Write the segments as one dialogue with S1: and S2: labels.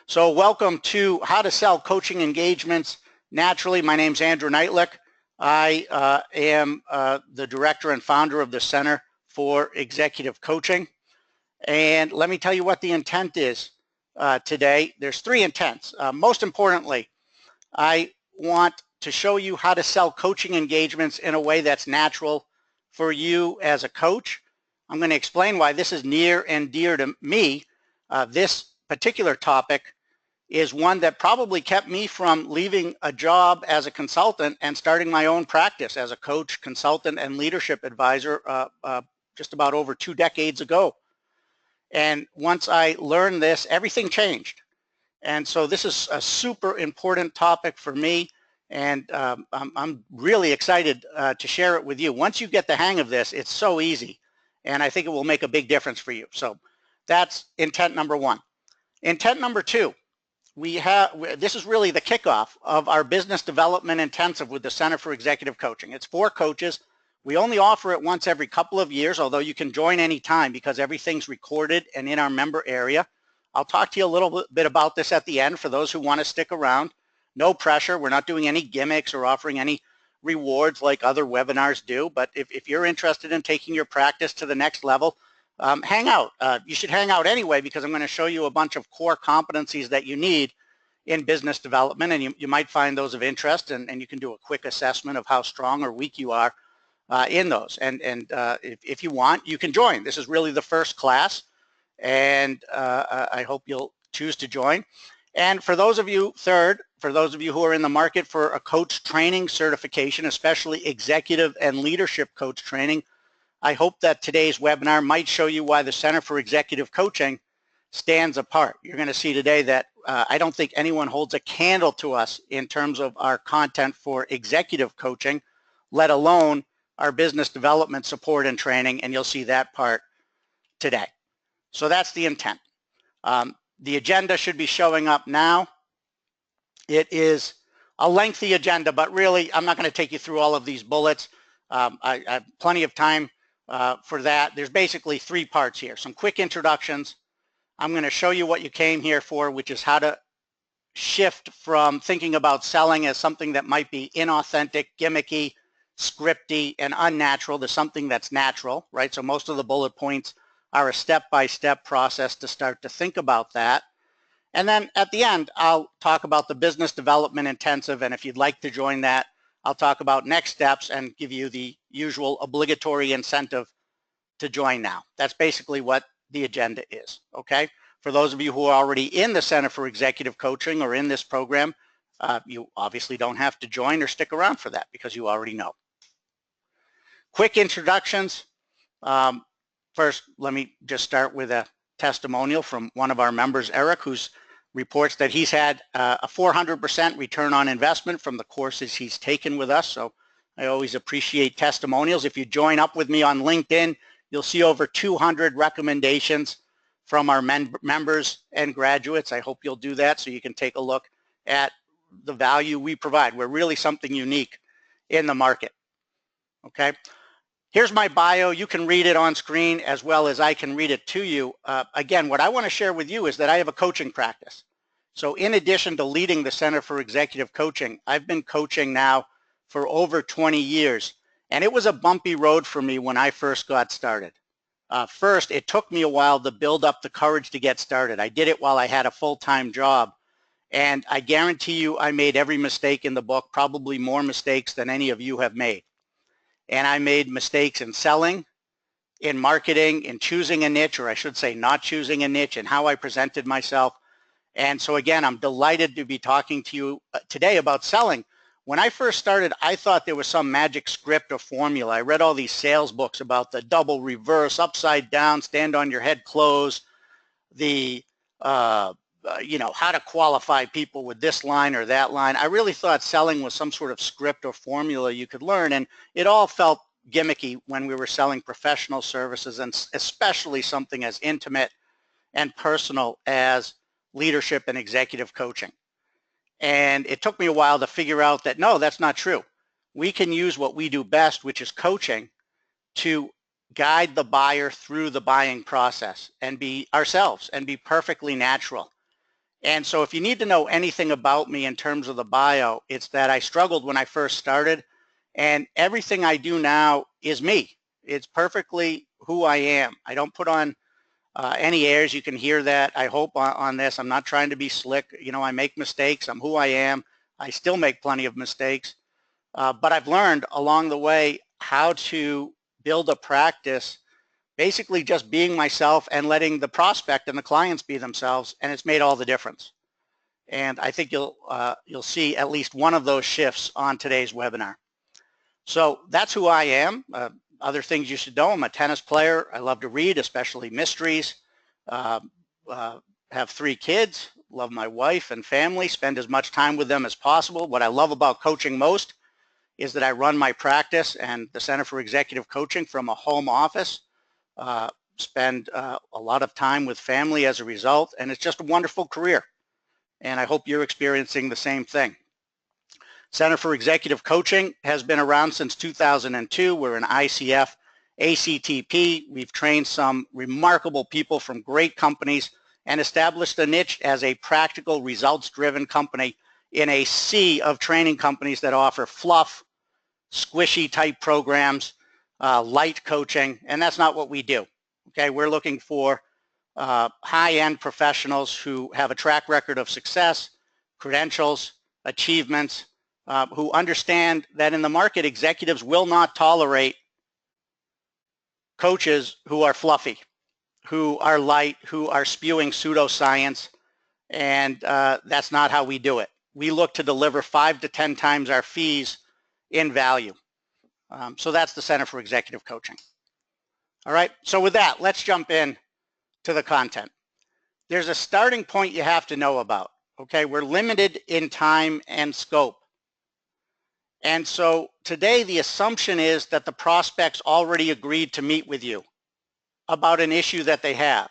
S1: So welcome to How to Sell Coaching Engagements Naturally. My name's Andrew Neitlich. I am the director and founder of the Center for Executive Coaching. And let me tell you what the intent is today. There's three intents. Most importantly, I want to show you how to sell coaching engagements in a way that's natural for you as a coach. I'm going to explain why this is near and dear to me. This particular topic is one that probably kept me from leaving a job as a consultant and starting my own practice as a coach, consultant, and leadership advisor just about over 2 decades ago. And once I learned this, everything changed. And so this is a super important topic for me, and I'm really excited to share it with you. Once you get the hang of this, it's so easy, and I think it will make a big difference for you. So that's intent number one. Intent number two, this is really the kickoff of our business development intensive with the Center for Executive Coaching. It's for coaches. We only offer it once every couple of years, although you can join anytime because everything's recorded and in our member area. I'll talk to you a little bit about this at the end for those who want to stick around. No pressure. We're not doing any gimmicks or offering any rewards like other webinars do, but if you're interested in taking your practice to the next level, hang out. You should hang out anyway because I'm going to show you a bunch of core competencies that you need in business development, and you might find those of interest, and you can do a quick assessment of how strong or weak you are in those. And if you want, you can join. This is really the first class, and I hope you'll choose to join. And for those of you, for those of you who are in the market for a coach training certification, especially executive and leadership coach training, I hope that today's webinar might show you why the Center for Executive Coaching stands apart. You're going to see today that I don't think anyone holds a candle to us in terms of our content for executive coaching, let alone our business development support and training, and you'll see that part today. So that's the intent. The agenda should be showing up now. It is a lengthy agenda, but really I'm not going to take you through all of these bullets. I have plenty of time for that. There's basically 3 parts here. Some quick introductions. I'm going to show you what you came here for, which is how to shift from thinking about selling as something that might be inauthentic, gimmicky, scripty, and unnatural to something that's natural, right? So most of the bullet points are a step-by-step process to start to think about that. And then at the end, I'll talk about the business development intensive, and if you'd like to join that, I'll talk about next steps and give you the usual obligatory incentive to join now. That's basically what the agenda is, okay? For those of you who are already in the Center for Executive Coaching or in this program, you obviously don't have to join or stick around for that because you already know. Quick introductions. First, let me just start with a testimonial from one of our members, Eric, who reports that he's had a 400% return on investment from the courses he's taken with us. So I always appreciate testimonials. If you join up with me on LinkedIn, you'll see over 200 recommendations from our members and graduates. I hope you'll do that so you can take a look at the value we provide. We're really something unique in the market. Okay. Here's my bio. You can read it on screen as well as I can read it to you. Again, what I want to share with you is that I have a coaching practice. So in addition to leading the Center for Executive Coaching, I've been coaching now for over 20 years. And it was a bumpy road for me when I first got started. First, it took me a while to build up the courage to get started. I did it while I had a full-time job. And I guarantee you I made every mistake in the book, probably more mistakes than any of you have made. And I made mistakes in selling, in marketing, in choosing a niche, or I should say not choosing a niche, and how I presented myself. And so again, I'm delighted to be talking to you today about selling. When I first started, I thought there was some magic script or formula. I read all these sales books about the double reverse, upside down, stand on your head close, the how to qualify people with this line or that line. I really thought selling was some sort of script or formula you could learn, and it all felt gimmicky when we were selling professional services, and especially something as intimate and personal as leadership and executive coaching. And it took me a while to figure out that no, that's not true. We can use what we do best, which is coaching, to guide the buyer through the buying process and be ourselves and be perfectly natural. And so if you need to know anything about me in terms of the bio, it's that I struggled when I first started, and everything I do now is me. It's perfectly who I am. I don't put on any airs. You can hear that, I hope, on this. I'm not trying to be slick. You know, I make mistakes. I'm who I am. I still make plenty of mistakes. But I've learned along the way how to build a practice basically just being myself and letting the prospect and the clients be themselves, and it's made all the difference. And I think you'll see at least one of those shifts on today's webinar. So that's who I am. Other things you should know: I'm a tennis player. I love to read, especially mysteries. Have 3 kids. Love my wife and family. Spend as much time with them as possible. What I love about coaching most is that I run my practice and the Center for Executive Coaching from a home office. Spend a lot of time with family as a result, and it's just a wonderful career. And I hope you're experiencing the same thing. Center for Executive Coaching has been around since 2002. We're an ICF ACTP. We've trained some remarkable people from great companies and established a niche as a practical, results-driven company in a sea of training companies that offer fluff, squishy type programs, light coaching, and that's not what we do. Okay, we're looking for high-end professionals who have a track record of success, credentials, achievements, who understand that in the market, executives will not tolerate coaches who are fluffy, who are light, who are spewing pseudoscience, and that's not how we do it. We look to deliver 5 to 10 times our fees in value. So that's the Center for Executive Coaching. All right, so with that, let's jump in to the content. There's a starting point you have to know about. Okay, we're limited in time and scope. And so today the assumption is that the prospects already agreed to meet with you about an issue that they have,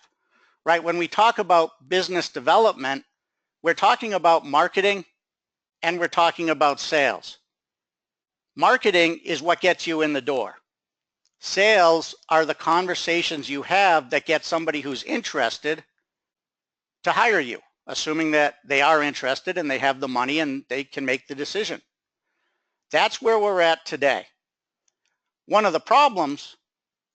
S1: right? When we talk about business development, we're talking about marketing and we're talking about sales. Marketing is what gets you in the door. Sales are the conversations you have that get somebody who's interested to hire you, assuming that they are interested and they have the money and they can make the decision. That's where we're at today. One of the problems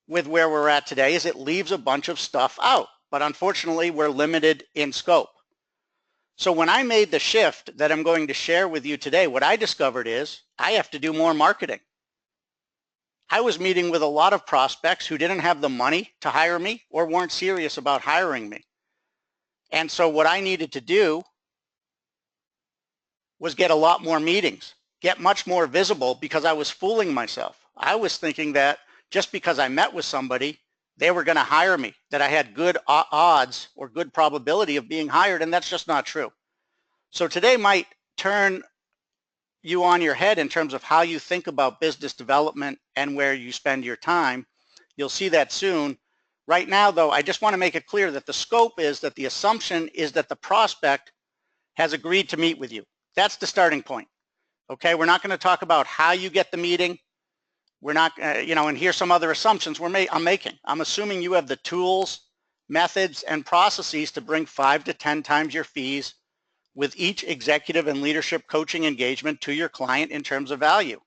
S1: with where we're at today is it leaves a bunch of stuff out, but unfortunately we're limited in scope. So when I made the shift that I'm going to share with you today, what I discovered is I have to do more marketing. I was meeting with a lot of prospects who didn't have the money to hire me or weren't serious about hiring me. And so what I needed to do was get a lot more meetings, get much more visible, because I was fooling myself. I was thinking that just because I met with somebody, they were going to hire me, that I had good odds or good probability of being hired, and that's just not true. So today might turn you on your head in terms of how you think about business development and where you spend your time. You'll see that soon. Right now, though, I just want to make it clear that the scope is that the assumption is that the prospect has agreed to meet with you. That's the starting point. Okay, we're not going to talk about how you get the meeting. We're not, and here's some other assumptions I'm making. I'm assuming you have the tools, methods, and processes to bring 5 to 10 times your fees with each executive and leadership coaching engagement to your client in terms of value.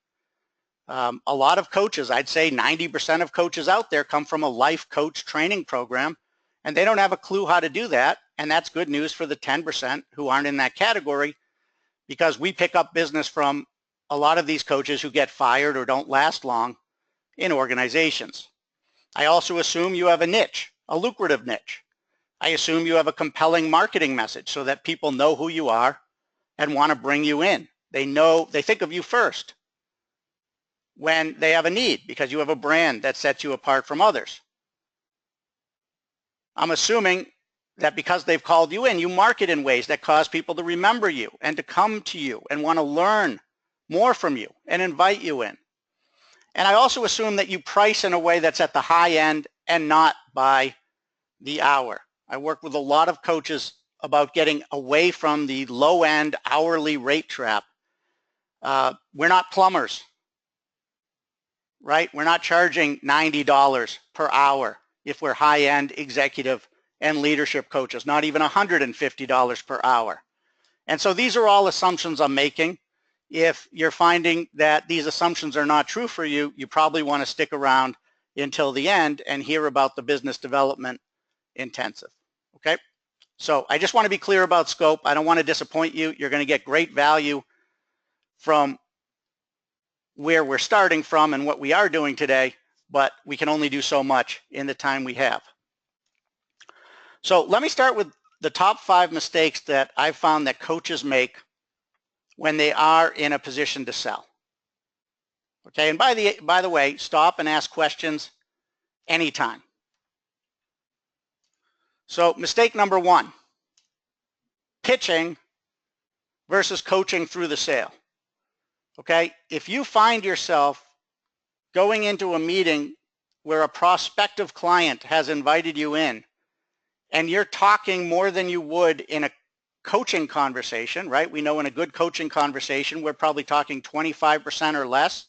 S1: A lot of coaches, I'd say 90% of coaches out there, come from a life coach training program, and they don't have a clue how to do that. And that's good news for the 10% who aren't in that category, because we pick up business from a lot of these coaches who get fired or don't last long in organizations. I also assume you have a niche, a lucrative niche. I assume you have a compelling marketing message so that people know who you are and want to bring you in. They think of you first when they have a need, because you have a brand that sets you apart from others. I'm assuming that because they've called you in, you market in ways that cause people to remember you and to come to you and want to learn more from you and invite you in. And I also assume that you price in a way that's at the high end and not by the hour. I work with a lot of coaches about getting away from the low end hourly rate trap. We're not plumbers, right? We're not charging $90 per hour if we're high end executive and leadership coaches, not even $150 per hour. And so these are all assumptions I'm making. If you're finding that these assumptions are not true for you, you probably want to stick around until the end and hear about the business development intensive. Okay? So I just want to be clear about scope. I don't want to disappoint you. You're going to get great value from where we're starting from and what we are doing today, but we can only do so much in the time we have. So let me start with the top 5 mistakes that I've found that coaches make when they are in a position to sell. Okay, and by the way, stop and ask questions anytime. So mistake number 1, pitching versus coaching through the sale. Okay, if you find yourself going into a meeting where a prospective client has invited you in and you're talking more than you would in a coaching conversation, right? We know in a good coaching conversation, we're probably talking 25% or less.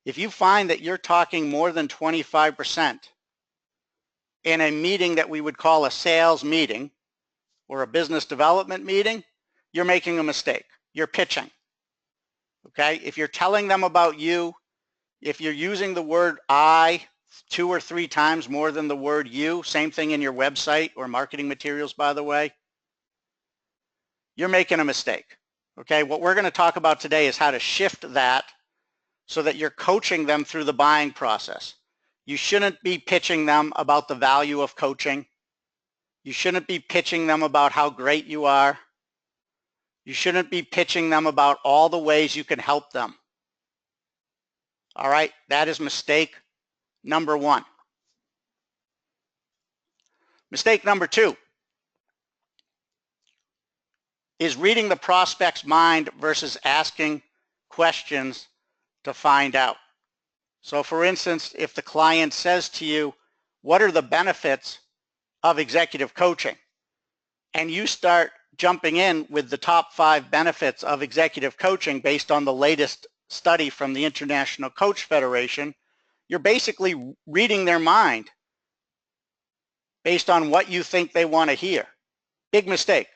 S1: If you find that you're talking more than 25% in a meeting that we would call a sales meeting or a business development meeting, you're making a mistake. You're pitching. Okay? If you're telling them about you, if you're using the word I 2 or 3 times more than the word you, same thing in your website or marketing materials, by the way, you're making a mistake. Okay? What we're going to talk about today is how to shift that so that you're coaching them through the buying process. You shouldn't be pitching them about the value of coaching. You shouldn't be pitching them about how great you are. You shouldn't be pitching them about all the ways you can help them. All right, that is mistake number 1. Mistake number 2 is reading the prospect's mind versus asking questions to find out. So for instance, if the client says to you, what are the benefits of executive coaching? And you start jumping in with the top 5 benefits of executive coaching based on the latest study from the International Coach Federation, you're basically reading their mind based on what you think they want to hear. Big mistake.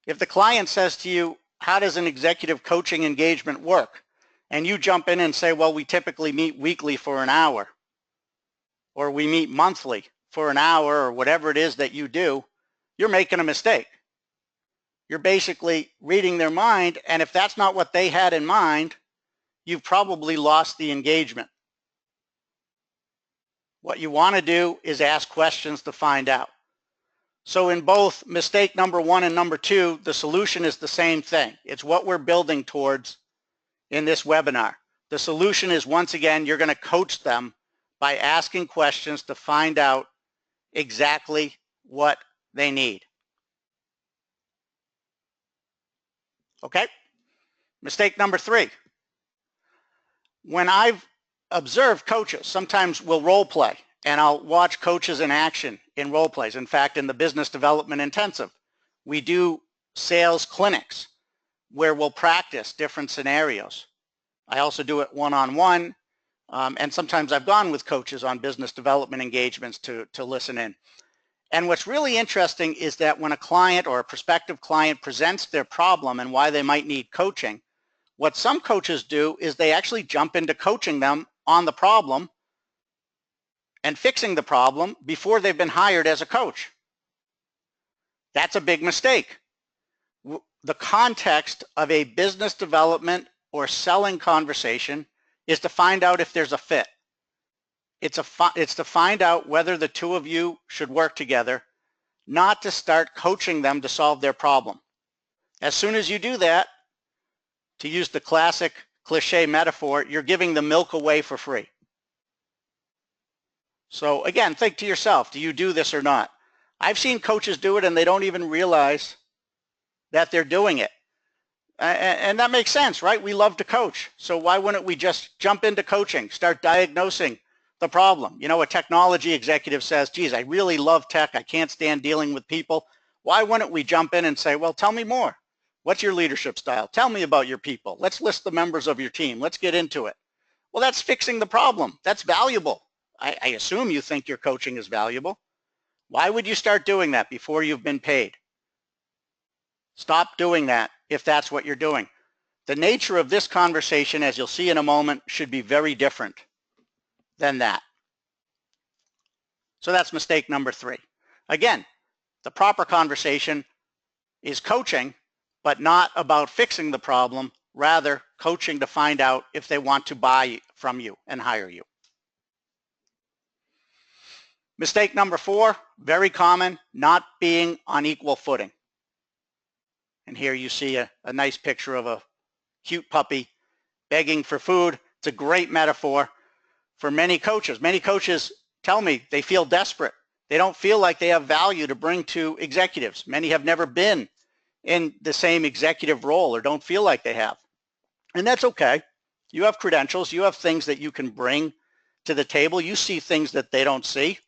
S1: If the client says to you, how does an executive coaching engagement work? And you jump in and say, well, we typically meet weekly for an hour, or we meet monthly for an hour, or whatever it is that you do, you're making a mistake. You're basically reading their mind, and if that's not what they had in mind, you've probably lost the engagement. What you want to do is ask questions to find out. So in both mistake number 1 and number 2, the solution is the same thing. It's what we're building towards in this webinar. The solution is, once again, you're going to coach them by asking questions to find out exactly what they need. Okay? Mistake number 3. When I've observed coaches, sometimes we'll role play, and I'll watch coaches in action in role plays. In fact, in the business development intensive, we do sales clinics where we'll practice different scenarios. I also do it one-on-one, and sometimes I've gone with coaches on business development engagements to listen in. And what's really interesting is that when a client or a prospective client presents their problem and why they might need coaching, what some coaches do is they actually jump into coaching them on the problem and fixing the problem before they've been hired as a coach. That's a big mistake. The context of a business development or selling conversation is to find out if there's a fit. It's to find out whether the two of you should work together, not to start coaching them to solve their problem. As soon as you do that, to use the classic cliche metaphor, you're giving the milk away for free. So again, think to yourself, do you do this or not? I've seen coaches do it and they don't even realize that they're doing it. And that makes sense, right? We love to coach. So why wouldn't we just jump into coaching, start diagnosing the problem? You know, a technology executive says, geez, I really love tech. I can't stand dealing with people. Why wouldn't we jump in and say, well, tell me more. What's your leadership style? Tell me about your people. Let's list the members of your team. Let's get into it. Well, that's fixing the problem. That's valuable. I assume you think your coaching is valuable. Why would you start doing that before you've been paid? Stop doing that if that's what you're doing. The nature of this conversation, as you'll see in a moment, should be very different than that. So that's mistake number 3. Again, the proper conversation is coaching, but not about fixing the problem, rather coaching to find out if they want to buy from you and hire you. Mistake number 4, very common, not being on equal footing. And here you see a nice picture of a cute puppy begging for food. It's a great metaphor for many coaches. Many coaches tell me they feel desperate. They don't feel like they have value to bring to executives. Many have never been in the same executive role or don't feel like they have. And that's okay. You have credentials. You have things that you can bring to the table. You see things that they don't see.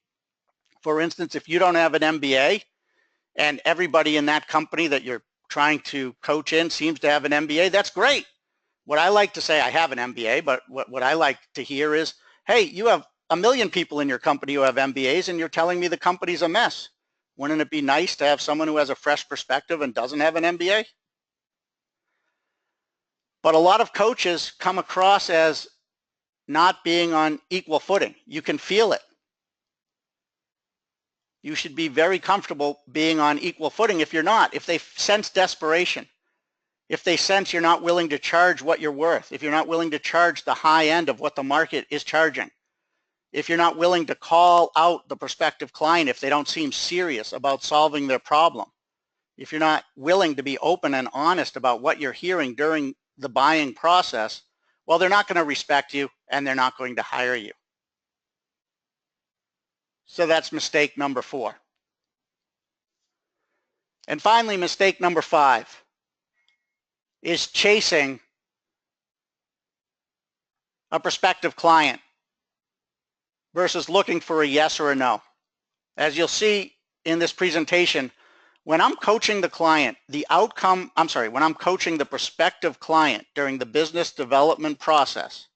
S1: For instance, if you don't have an MBA and everybody in that company that you're trying to coach in seems to have an MBA, that's great. What I like to say, I have an MBA, but what I like to hear is, hey, you have 1 million people in your company who have MBAs and you're telling me the company's a mess. Wouldn't it be nice to have someone who has a fresh perspective and doesn't have an MBA? But a lot of coaches come across as not being on equal footing. You can feel it. You should be very comfortable being on equal footing. If you're not, if they sense desperation, if they sense you're not willing to charge what you're worth, if you're not willing to charge the high end of what the market is charging, if you're not willing to call out the prospective client if they don't seem serious about solving their problem, if you're not willing to be open and honest about what you're hearing during the buying process, well, they're not going to respect you and they're not going to hire you. So that's mistake number 4. And finally, mistake number 5 is chasing a prospective client versus looking for a yes or a no. As you'll see in this presentation, when I'm coaching the client, when I'm coaching the prospective client during the business development process,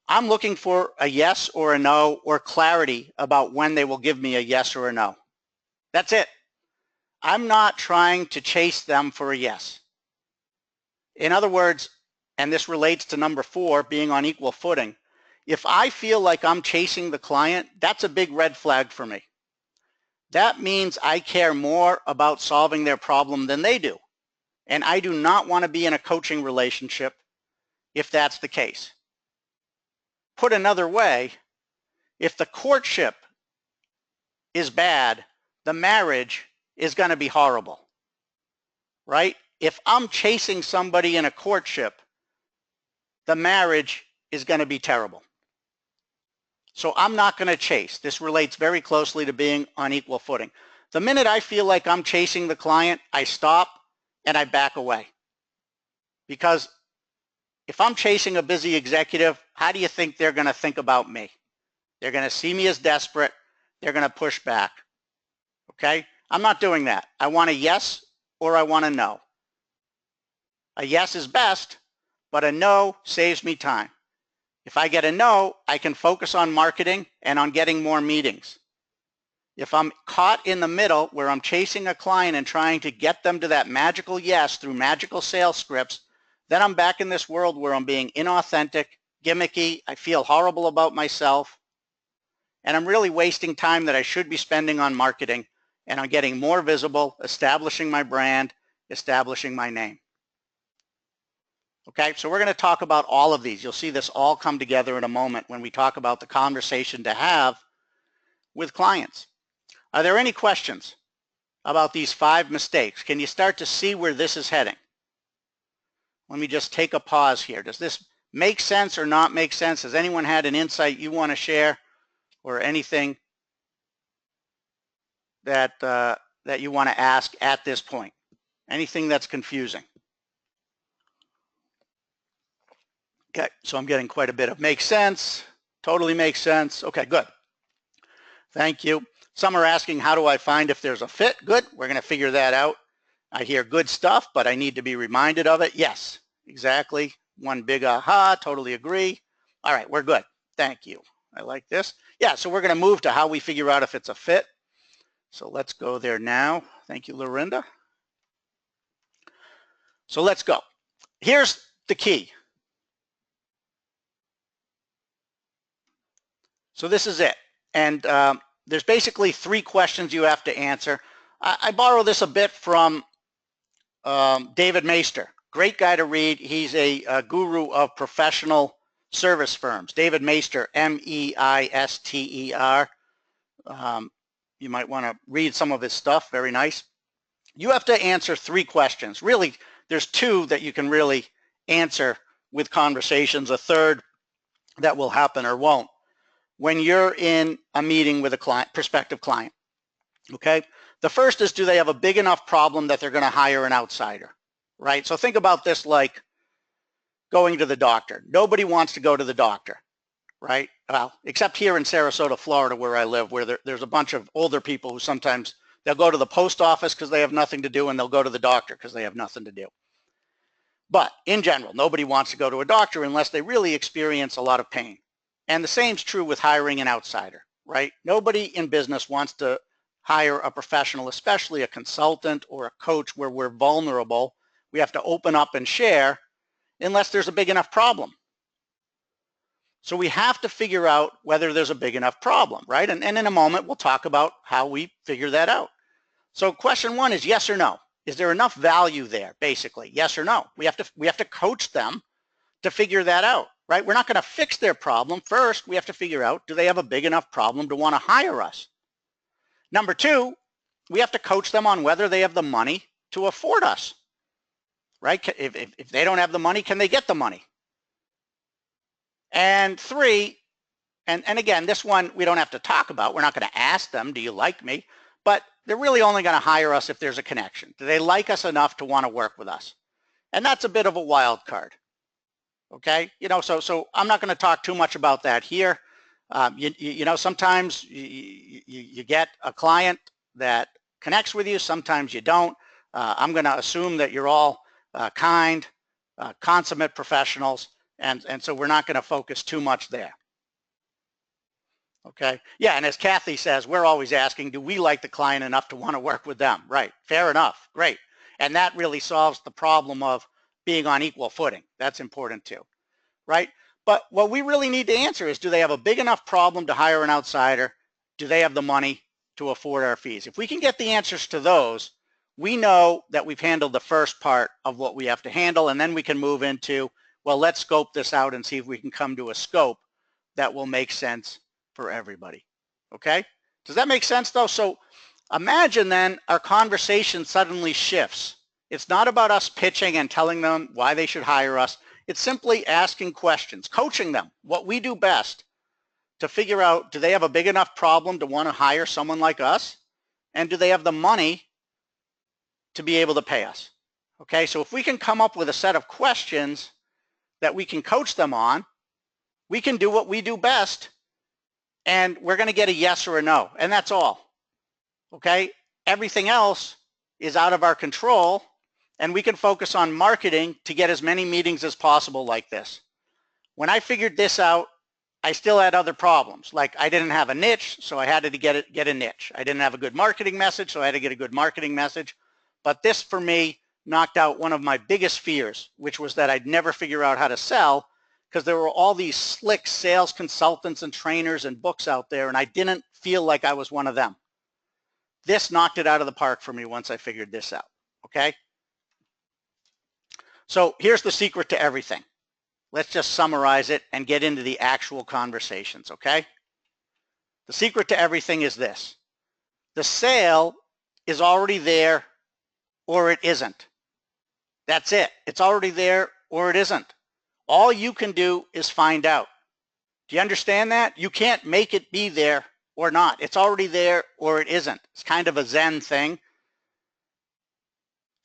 S1: I'm looking for a yes or a no or clarity about when they will give me a yes or a no. That's it. I'm not trying to chase them for a yes. In other words, and this relates to number 4, being on equal footing, if I feel like I'm chasing the client, that's a big red flag for me. That means I care more about solving their problem than they do. And I do not want to be in a coaching relationship if that's the case. Put another way, if the courtship is bad, the marriage is going to be horrible, right? If I'm chasing somebody in a courtship, the marriage is going to be terrible. So I'm not going to chase. This relates very closely to being on equal footing. The minute I feel like I'm chasing the client, I stop and I back away. Because if I'm chasing a busy executive, how do you think they're going to think about me? They're going to see me as desperate. They're going to push back. Okay? I'm not doing that. I want a yes or I want a no. A yes is best, but a no saves me time. If I get a no, I can focus on marketing and on getting more meetings. If I'm caught in the middle where I'm chasing a client and trying to get them to that magical yes through magical sales scripts, then I'm back in this world where I'm being inauthentic, gimmicky, I feel horrible about myself, and I'm really wasting time that I should be spending on marketing and on getting more visible, establishing my brand, establishing my name. Okay, so we're going to talk about all of these. You'll see this all come together in a moment when we talk about the conversation to have with clients. Are there any questions about these 5 mistakes? Can you start to see where this is heading? Let me just take a pause here. Does this make sense or not make sense? Has anyone had an insight you want to share or anything that you want to ask at this point? Anything that's confusing? Okay, so I'm getting quite a bit of makes sense, totally makes sense. Okay, good. Thank you. Some are asking, how do I find if there's a fit? Good, we're going to figure that out. I hear good stuff, but I need to be reminded of it. Yes, exactly. One big aha, totally agree. All right, we're good. Thank you. I like this. Yeah, so we're going to move to how we figure out if it's a fit. So let's go there now. Thank you, Lorinda. So let's go. Here's the key. So this is it. And there's basically 3 questions you have to answer. I borrow this a bit from David Maister. Great guy to read. He's a guru of professional service firms. David Maister, M-E-I-S-T-E-R. You might want to read some of his stuff. Very nice. You have to answer 3 questions. Really, there's 2 that you can really answer with conversations, a third that will happen or won't when you're in a meeting with a client, prospective client. Okay? The first is, do they have a big enough problem that they're going to hire an outsider? Right? So think about this like going to the doctor. Nobody wants to go to the doctor, right? Well, except here in Sarasota, Florida, where I live, where there's a bunch of older people who sometimes they'll go to the post office because they have nothing to do, and they'll go to the doctor because they have nothing to do. But in general, nobody wants to go to a doctor unless they really experience a lot of pain. And the same is true with hiring an outsider, right? Nobody in business wants to hire a professional, especially a consultant or a coach where we're vulnerable. We have to open up and share unless there's a big enough problem. So we have to figure out whether there's a big enough problem, right? And in a moment, we'll talk about how we figure that out. So question 1 is yes or no. Is there enough value there, basically? Yes or no. We have to coach them to figure that out, right? We're not going to fix their problem. First, we have to figure out, do they have a big enough problem to want to hire us? Number 2, we have to coach them on whether they have the money to afford us, right? If they don't have the money, can they get the money? And 3, and again, this one we don't have to talk about. We're not going to ask them, do you like me? But they're really only going to hire us if there's a connection. Do they like us enough to want to work with us? And that's a bit of a wild card. Okay, so I'm not going to talk too much about that here. Sometimes you get a client that connects with you, sometimes you don't. I'm going to assume that you're all kind, consummate professionals, and so we're not going to focus too much there. Okay, yeah, and as Kathy says, we're always asking, do we like the client enough to want to work with them? Right, fair enough, great. And that really solves the problem of being on equal footing. That's important too, right? But what we really need to answer is, do they have a big enough problem to hire an outsider? Do they have the money to afford our fees? If we can get the answers to those, we know that we've handled the first part of what we have to handle, and then we can move into, well, let's scope this out and see if we can come to a scope that will make sense for everybody. Okay? Does that make sense though? So imagine then our conversation suddenly shifts. It's not about us pitching and telling them why they should hire us. It's simply asking questions, coaching them, what we do best to figure out, do they have a big enough problem to want to hire someone like us? And do they have the money to be able to pay us? Okay, so if we can come up with a set of questions that we can coach them on, we can do what we do best, and we're going to get a yes or a no, and that's all. Okay, everything else is out of our control, and we can focus on marketing to get as many meetings as possible like this. When I figured this out, I still had other problems. Like I didn't have a niche, so I had to get a niche. I didn't have a good marketing message, so I had to get a good marketing message. But this, for me, knocked out one of my biggest fears, which was that I'd never figure out how to sell, because there were all these slick sales consultants and trainers and books out there, and I didn't feel like I was one of them. This knocked it out of the park for me once I figured this out, okay? So here's the secret to everything. Let's just summarize it and get into the actual conversations, okay? The secret to everything is this. The sale is already there or it isn't. That's it. It's already there or it isn't. All you can do is find out. Do you understand that? You can't make it be there or not. It's already there or it isn't. It's kind of a Zen thing.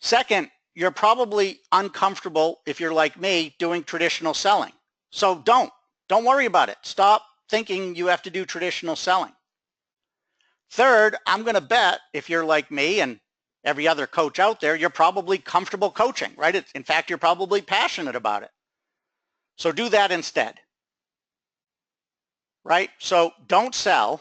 S1: Second, you're probably uncomfortable, if you're like me, doing traditional selling. So don't worry about it. Stop thinking you have to do traditional selling. Third, I'm going to bet if you're like me and every other coach out there, you're probably comfortable coaching, right? In fact, you're probably passionate about it. So do that instead, right? So don't sell,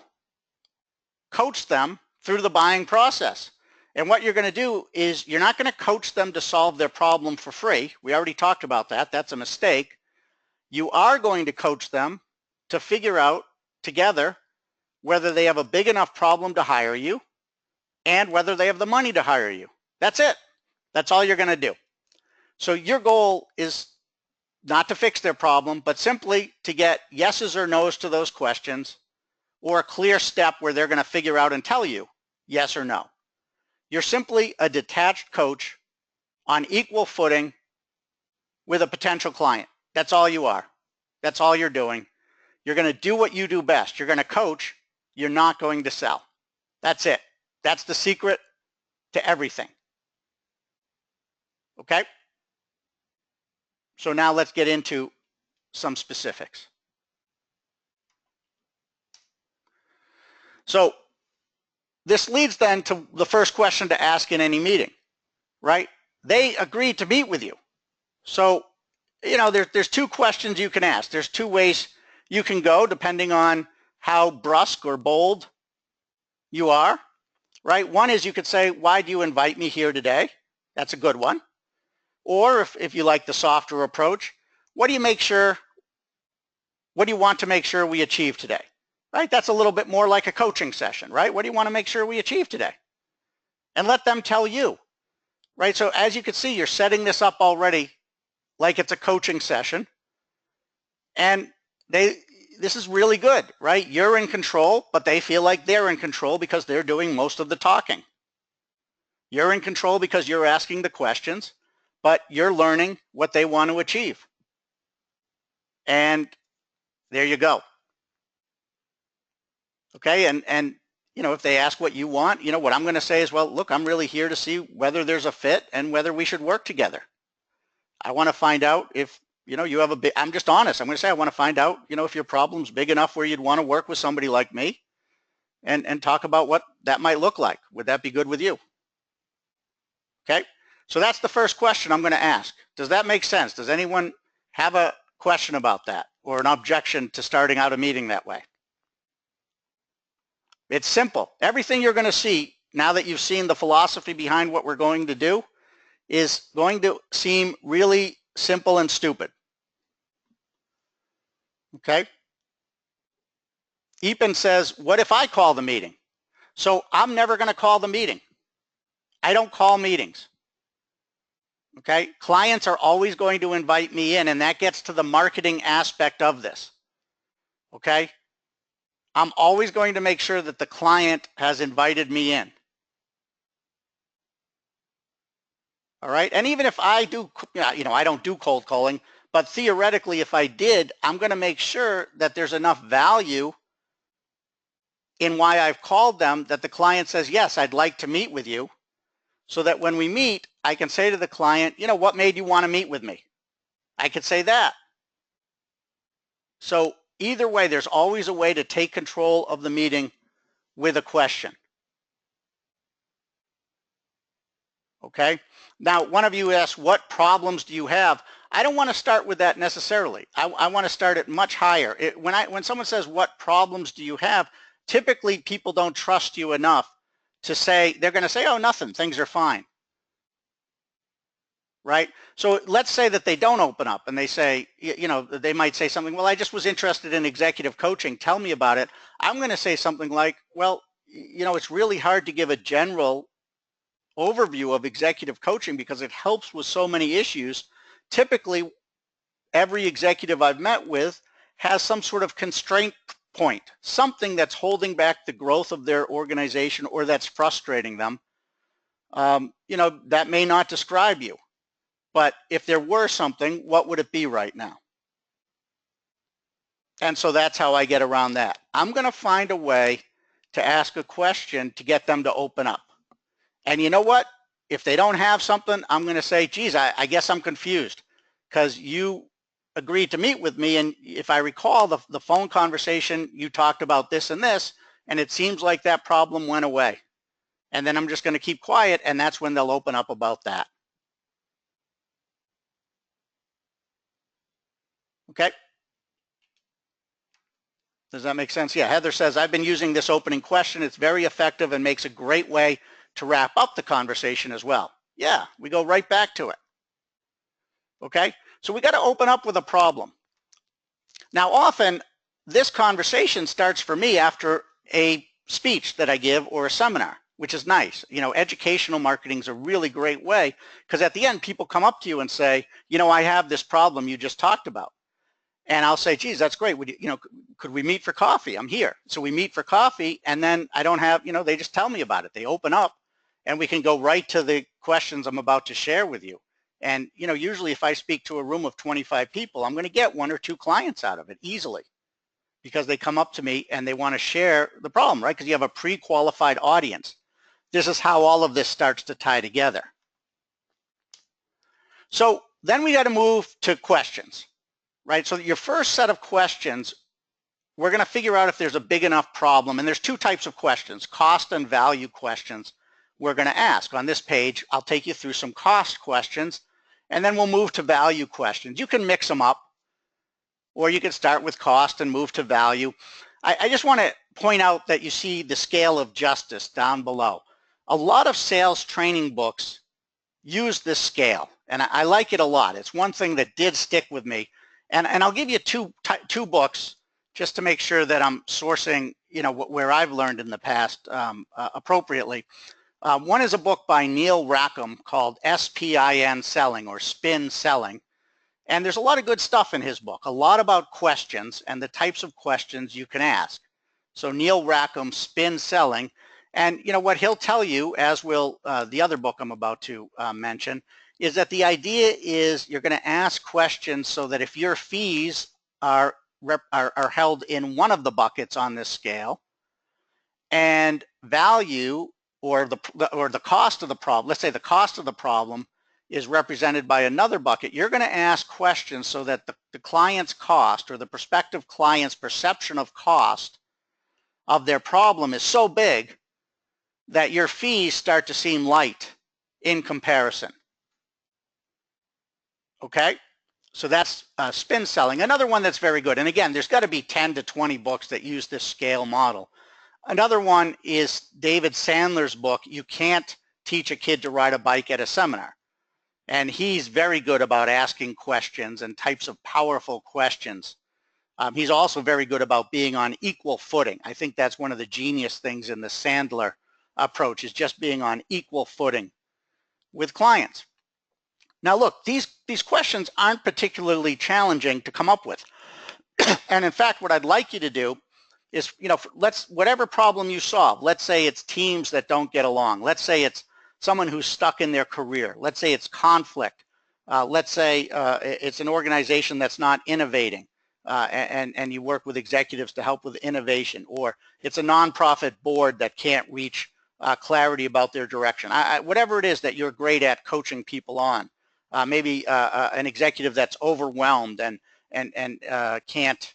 S1: coach them through the buying process. And what you're going to do is you're not going to coach them to solve their problem for free. We already talked about that. That's a mistake. You are going to coach them to figure out together whether they have a big enough problem to hire you and whether they have the money to hire you. That's it. That's all you're going to do. So your goal is not to fix their problem, but simply to get yeses or nos to those questions, or a clear step where they're going to figure out and tell you yes or no. You're simply a detached coach on equal footing with a potential client. That's all you are. That's all you're doing. You're going to do what you do best. You're going to coach. You're not going to sell. That's it. That's the secret to everything. Okay? So now let's get into some specifics. So this leads then to the first question to ask in any meeting, right? They agreed to meet with you. So, you know, there's two questions you can ask. There's two ways you can go depending on how brusque or bold you are, right? One is you could say, why do you invite me here today? That's a good one. Or if you like the softer approach, what do you want to make sure we achieve today? Right? That's a little bit more like a coaching session, right? What do you want to make sure we achieve today? And let them tell you, right? So as you can see, you're setting this up already like it's a coaching session. And this is really good, right? You're in control, but they feel like they're in control because they're doing most of the talking. You're in control because you're asking the questions, but you're learning what they want to achieve. And there you go. Okay, and you know, if they ask what you want, you know, what I'm going to say is, well, look, I'm really here to see whether there's a fit and whether we should work together. I want to find out if, you know, you have a big, I'm just honest. I'm going to say, I want to find out, you know, if your problem's big enough where you'd want to work with somebody like me and talk about what that might look like. Would that be good with you? Okay, so that's the first question I'm going to ask. Does that make sense? Does anyone have a question about that or an objection to starting out a meeting that way? It's simple. Everything you're going to see now that you've seen the philosophy behind what we're going to do is going to seem really simple and stupid. Okay? Epen says, what if I call the meeting? So I'm never going to call the meeting. I don't call meetings. Okay? Clients are always going to invite me in, and that gets to the marketing aspect of this. Okay? I'm always going to make sure that the client has invited me in. All right, and even if I do, you know, I don't do cold calling, but theoretically, if I did, I'm going to make sure that there's enough value in why I've called them that the client says, yes, I'd like to meet with you, so that when we meet, I can say to the client, you know, what made you want to meet with me? I could say that. So either way, there's always a way to take control of the meeting with a question. Okay? Now, one of you asked, what problems do you have? I don't want to start with that necessarily. I want to start it much higher. When someone says, what problems do you have? Typically, people don't trust you enough to say, they're going to say, oh, nothing, things are fine. Right? So let's say that they don't open up and they say, you know, they might say something, well, I just was interested in executive coaching. Tell me about it. I'm going to say something like, well, you know, it's really hard to give a general overview of executive coaching because it helps with so many issues. Typically, every executive I've met with has some sort of constraint point, something that's holding back the growth of their organization or that's frustrating them. You know, that may not describe you, but if there were something, what would it be right now? And so that's how I get around that. I'm going to find a way to ask a question to get them to open up. And you know what? If they don't have something, I'm going to say, geez, I guess I'm confused because you agreed to meet with me. And if I recall the phone conversation, you talked about this and this, and it seems like that problem went away. And then I'm just going to keep quiet, and that's when they'll open up about that. Okay? Does that make sense? Yeah, Heather says, I've been using this opening question. It's very effective and makes a great way to wrap up the conversation as well. Yeah, we go right back to it. Okay, so we got to open up with a problem. Now, often this conversation starts for me after a speech that I give or a seminar, which is nice. You know, educational marketing is a really great way because at the end, people come up to you and say, you know, I have this problem you just talked about. And I'll say, geez, that's great. Would you know, could we meet for coffee? I'm here. So we meet for coffee, and then I don't have, you know, they just tell me about it. They open up, and we can go right to the questions I'm about to share with you. And, you know, usually if I speak to a room of 25 people, I'm going to get 1 or 2 clients out of it easily because they come up to me and they want to share the problem, right? Because you have a pre-qualified audience. This is how all of this starts to tie together. So then we got to move to questions. Right, so your first set of questions, we're going to figure out if there's a big enough problem. And there's 2 types of questions, cost and value questions we're going to ask. On this page, I'll take you through some cost questions, and then we'll move to value questions. You can mix them up, or you can start with cost and move to value. I just want to point out that you see the scale of justice down below. A lot of sales training books use this scale, and I like it a lot. It's one thing that did stick with me. And I'll give you two books just to make sure that I'm sourcing, you know, where I've learned in the past appropriately. One is a book by Neil Rackham called SPIN Selling, or Spin Selling. And there's a lot of good stuff in his book, a lot about questions and the types of questions you can ask. So Neil Rackham, Spin Selling. And, you know, what he'll tell you, as will the other book I'm about to mention, is that the idea is you're going to ask questions so that if your fees are held in one of the buckets on this scale, and value or the cost of the problem, let's say the cost of the problem is represented by another bucket, you're going to ask questions so that the client's cost or the prospective client's perception of cost of their problem is so big that your fees start to seem light in comparison. Okay, so that's spin selling. Another one that's very good, and again, there's got to be 10 to 20 books that use this scale model. Another one is David Sandler's book, You Can't Teach a Kid to Ride a Bike at a Seminar. And he's very good about asking questions and types of powerful questions. He's also very good about being on equal footing. I think that's one of the genius things in the Sandler approach, is just being on equal footing with clients. Now look, these questions aren't particularly challenging to come up with. And in fact, what I'd like you to do is, you know, whatever problem you solve, let's say it's teams that don't get along. Let's say it's someone who's stuck in their career. Let's say it's conflict. Let's say it's an organization that's not innovating and you work with executives to help with innovation, or it's a nonprofit board that can't reach clarity about their direction. Whatever it is that you're great at coaching people on. Maybe an executive that's overwhelmed and can't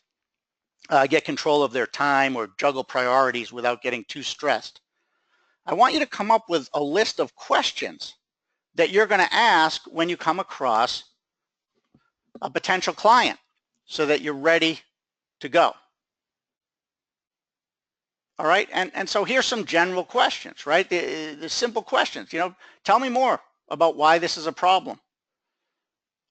S1: get control of their time or juggle priorities without getting too stressed. I want you to come up with a list of questions that you're going to ask when you come across a potential client so that you're ready to go. All right, and so here's some general questions, right? The simple questions, you know, tell me more about why this is a problem.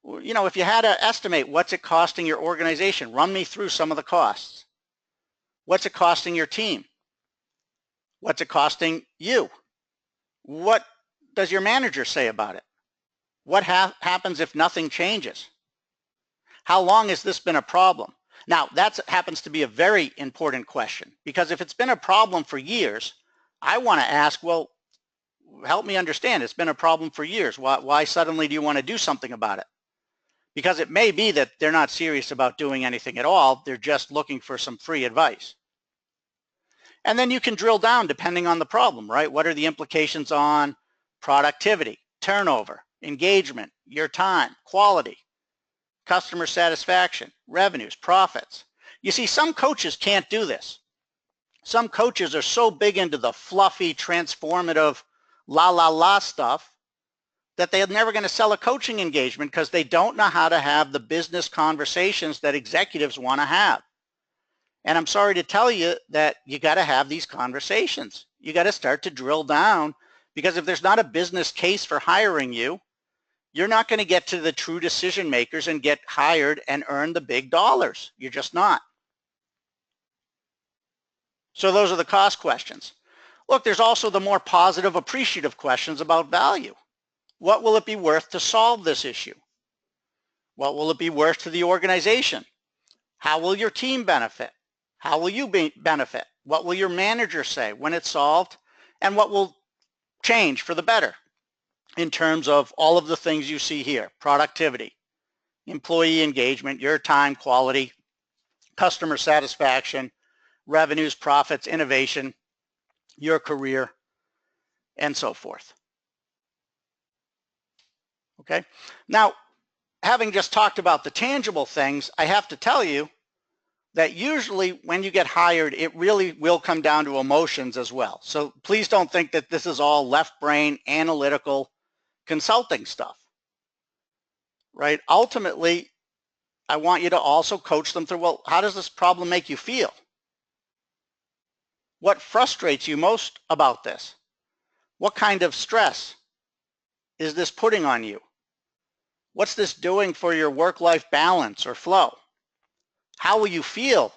S1: You know, if you had to estimate what's it costing your organization, run me through some of the costs. What's it costing your team? What's it costing you? What does your manager say about it? What happens if nothing changes? How long has this been a problem? Now, that happens to be a very important question, because if it's been a problem for years, I want to ask, well, help me understand. It's been a problem for years. Why suddenly do you want to do something about it? Because it may be that they're not serious about doing anything at all. They're just looking for some free advice. And then you can drill down depending on the problem, right? What are the implications on productivity, turnover, engagement, your time, quality, customer satisfaction, revenues, profits? You see, some coaches can't do this. Some coaches are so big into the fluffy, transformative, la stuff that they're never going to sell a coaching engagement because they don't know how to have the business conversations that executives want to have. And I'm sorry to tell you that you got to have these conversations. You got to start to drill down, because if there's not a business case for hiring you, you're not going to get to the true decision makers and get hired and earn the big dollars. You're just not. So those are the cost questions. Look, there's also the more positive, appreciative questions about value. What will it be worth to solve this issue? What will it be worth to the organization? How will your team benefit? How will you benefit? What will your manager say when it's solved? And what will change for the better in terms of all of the things you see here: productivity, employee engagement, your time quality, customer satisfaction, revenues, profits, innovation, your career, and so forth. Okay. Now, having just talked about the tangible things, I have to tell you that usually when you get hired, it really will come down to emotions as well. So please don't think that this is all left brain, analytical, consulting stuff, right? Ultimately, I want you to also coach them through, well, how does this problem make you feel? What frustrates you most about this? What kind of stress is this putting on you? What's this doing for your work-life balance or flow? How will you feel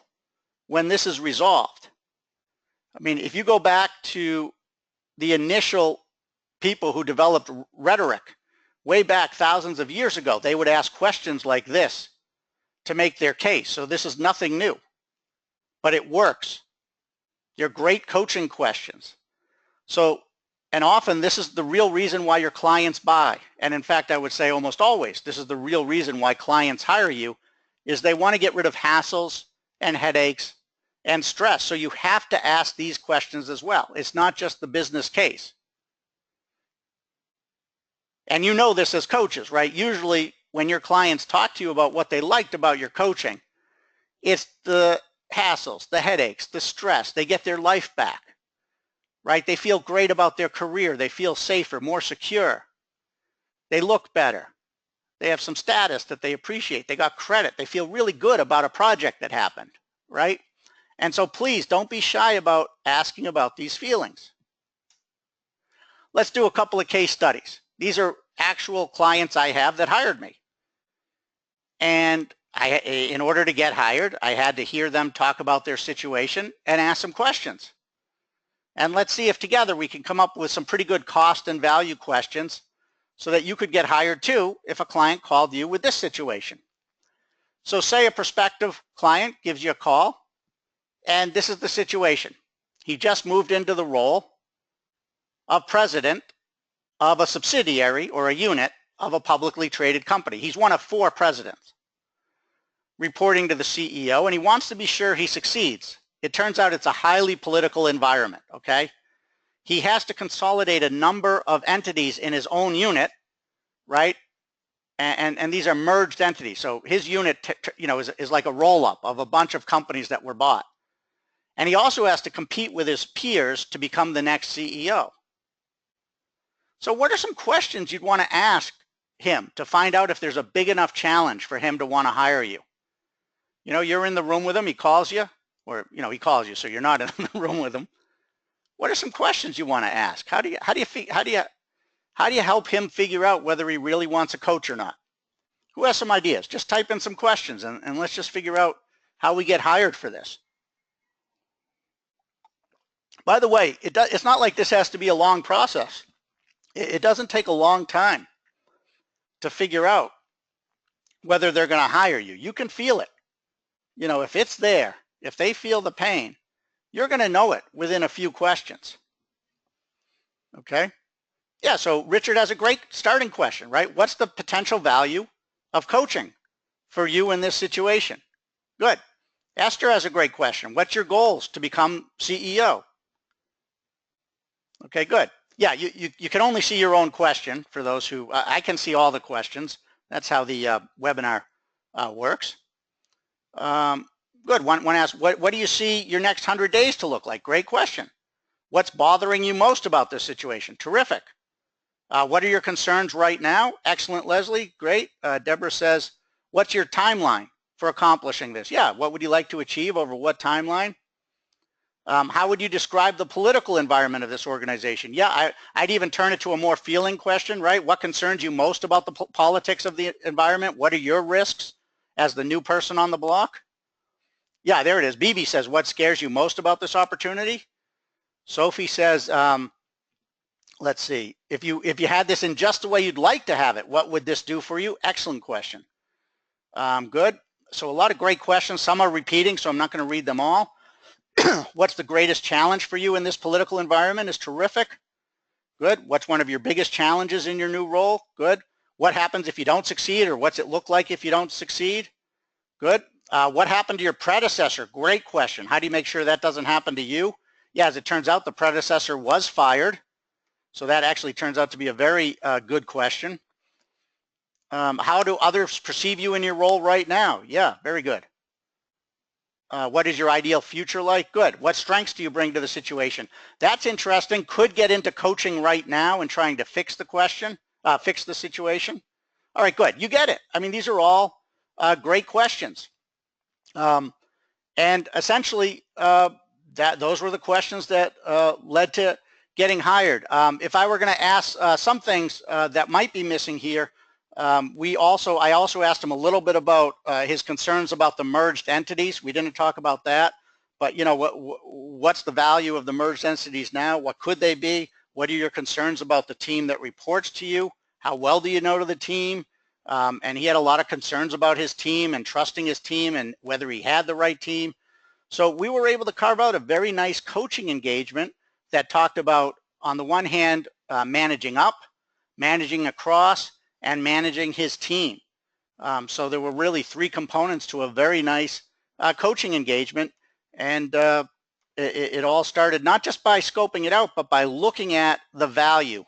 S1: when this is resolved? I mean, if you go back to the initial people who developed rhetoric way back thousands of years ago, they would ask questions like this to make their case. So this is nothing new, but it works. They're great coaching questions. So, and often this is the real reason why your clients buy. And in fact, I would say almost always, this is the real reason why clients hire you, is they want to get rid of hassles and headaches and stress. So you have to ask these questions as well. It's not just the business case. And you know this as coaches, right? Usually when your clients talk to you about what they liked about your coaching, it's the hassles, the headaches, the stress. They get their life back, right? They feel great about their career. They feel safer, more secure. They look better. They have some status that they appreciate. They got credit. They feel really good about a project that happened, right? And so please don't be shy about asking about these feelings. Let's do a couple of case studies. These are actual clients I have that hired me. And in order to get hired, I had to hear them talk about their situation and ask some questions. And let's see if together we can come up with some pretty good cost and value questions so that you could get hired too if a client called you with this situation. So say a prospective client gives you a call, and this is the situation. He just moved into the role of president of a subsidiary or a unit of a publicly traded company. He's one of 4 presidents, reporting to the CEO, and he wants to be sure he succeeds. It turns out it's a highly political environment, okay? He has to consolidate a number of entities in his own unit, right? And these are merged entities. So his unit, is like a roll-up of a bunch of companies that were bought. And he also has to compete with his peers to become the next CEO. So what are some questions you'd want to ask him to find out if there's a big enough challenge for him to want to hire you? You know, you're in the room with him, he calls you, or, he calls you, so you're not in the room with him. What are some questions you want to ask? How do you help him figure out whether he really wants a coach or not? Who has some ideas? Just type in some questions and let's just figure out how we get hired for this. By the way, it's not like this has to be a long process. It doesn't take a long time to figure out whether they're going to hire you. You can feel it. If it's there, if they feel the pain, you're going to know it within a few questions. Okay? Yeah, so Richard has a great starting question, right? What's the potential value of coaching for you in this situation? Good. Esther has a great question. What's your goals to become CEO? Okay, good. Yeah, you can only see your own question for those who, I can see all the questions. That's how the webinar works. Good. One asks, what do you see your next 100 days to look like? Great question. What's bothering you most about this situation? Terrific. What are your concerns right now? Excellent, Leslie. Great. Deborah says, what's your timeline? for accomplishing this? Yeah, what would you like to achieve over what timeline? How would you describe the political environment of this organization? Yeah, I'd even turn it to a more feeling question, right? What concerns you most about the politics of the environment? What are your risks as the new person on the block? Yeah, there it is. BB says, what scares you most about this opportunity? Sophie says, let's see, if you had this in just the way you'd like to have it, what would this do for you? Excellent question. Good. So a lot of great questions. Some are repeating, so I'm not going to read them all. What's the greatest challenge for you in this political environment is terrific. Good. What's one of your biggest challenges in your new role? Good. What happens if you don't succeed, or what's it look like if you don't succeed? Good. What happened to your predecessor? Great question. How do you make sure that doesn't happen to you? Yeah, as it turns out, the predecessor was fired. So that actually turns out to be a very good question. How do others perceive you in your role right now? Yeah, very good. What is your ideal future like? Good. What strengths do you bring to the situation? That's interesting. Could get into coaching right now and trying to fix the question, fix the situation. All right, good. You get it. I mean, these are all great questions. And essentially, those were the questions that led to getting hired. If I were going to ask some things that might be missing here, I also asked him a little bit about his concerns about the merged entities. We didn't talk about that, but you know, what's the value of the merged entities now? What could they be? What are your concerns about the team that reports to you? How well do you know to the team? And he had a lot of concerns about his team and trusting his team and whether he had the right team. So we were able to carve out a very nice coaching engagement that talked about, on the one hand, managing up, managing across, and managing his team. So there were really three components to a very nice coaching engagement. And it all started not just by scoping it out, but by looking at the value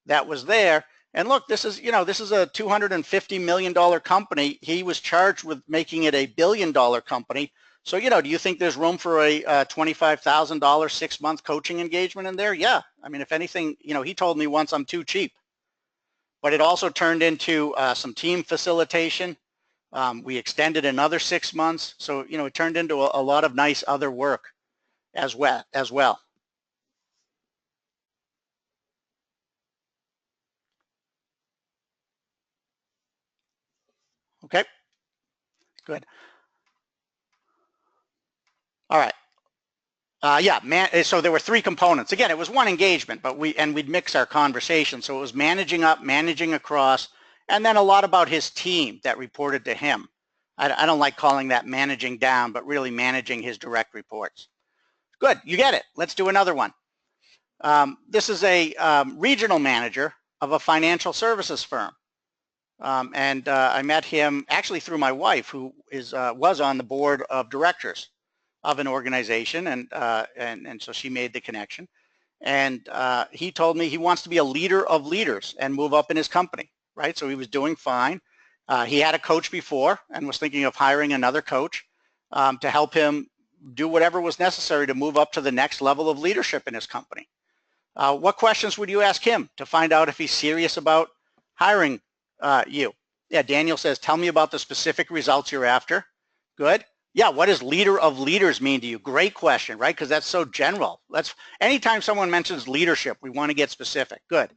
S1: that was there. And look, this is, you know, this is a $250 million company. He was charged with making it $1 billion company. So, you know, do you think there's room for a $25,000 6-month coaching engagement in there? Yeah. I mean, if anything, you know, he told me once I'm too cheap. But it also turned into some team facilitation. We extended another 6 months. So, you know, it turned into a lot of nice other work as well. Okay, good. All right. So there were three components. Again, it was one engagement, but we'd mix our conversation. So it was managing up, managing across, and then a lot about his team that reported to him. I don't like calling that managing down, but really managing his direct reports. Good, you get it. Let's do another one. This is a regional manager of a financial services firm. And I met him actually through my wife, who was on the board of directors of an organization, and so she made the connection. And he told me he wants to be a leader of leaders and move up in his company, right? So he was doing fine. He had a coach before and was thinking of hiring another coach to help him do whatever was necessary to move up to the next level of leadership in his company. What questions would you ask him to find out if he's serious about hiring you? Yeah, Daniel says, tell me about the specific results you're after. Good. Yeah, what does leader of leaders mean to you? Great question, right? Because that's so general. Anytime someone mentions leadership, we want to get specific. Good.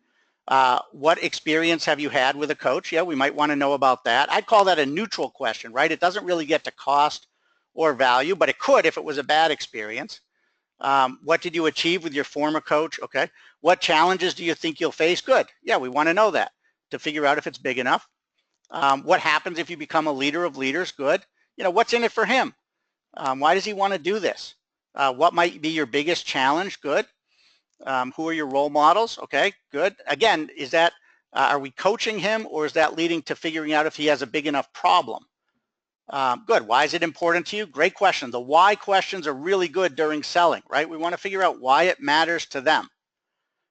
S1: What experience have you had with a coach? Yeah, we might want to know about that. I'd call that a neutral question, right? It doesn't really get to cost or value, but it could if it was a bad experience. What did you achieve with your former coach? Okay. What challenges do you think you'll face? Good. Yeah, we want to know that to figure out if it's big enough. What happens if you become a leader of leaders? Good. You know, what's in it for him? Why does he want to do this? What might be your biggest challenge? Good. Who are your role models? Okay, good. Again, is that, are we coaching him, or is that leading to figuring out if he has a big enough problem? Good. Why is it important to you? Great question. The why questions are really good during selling, right? We want to figure out why it matters to them.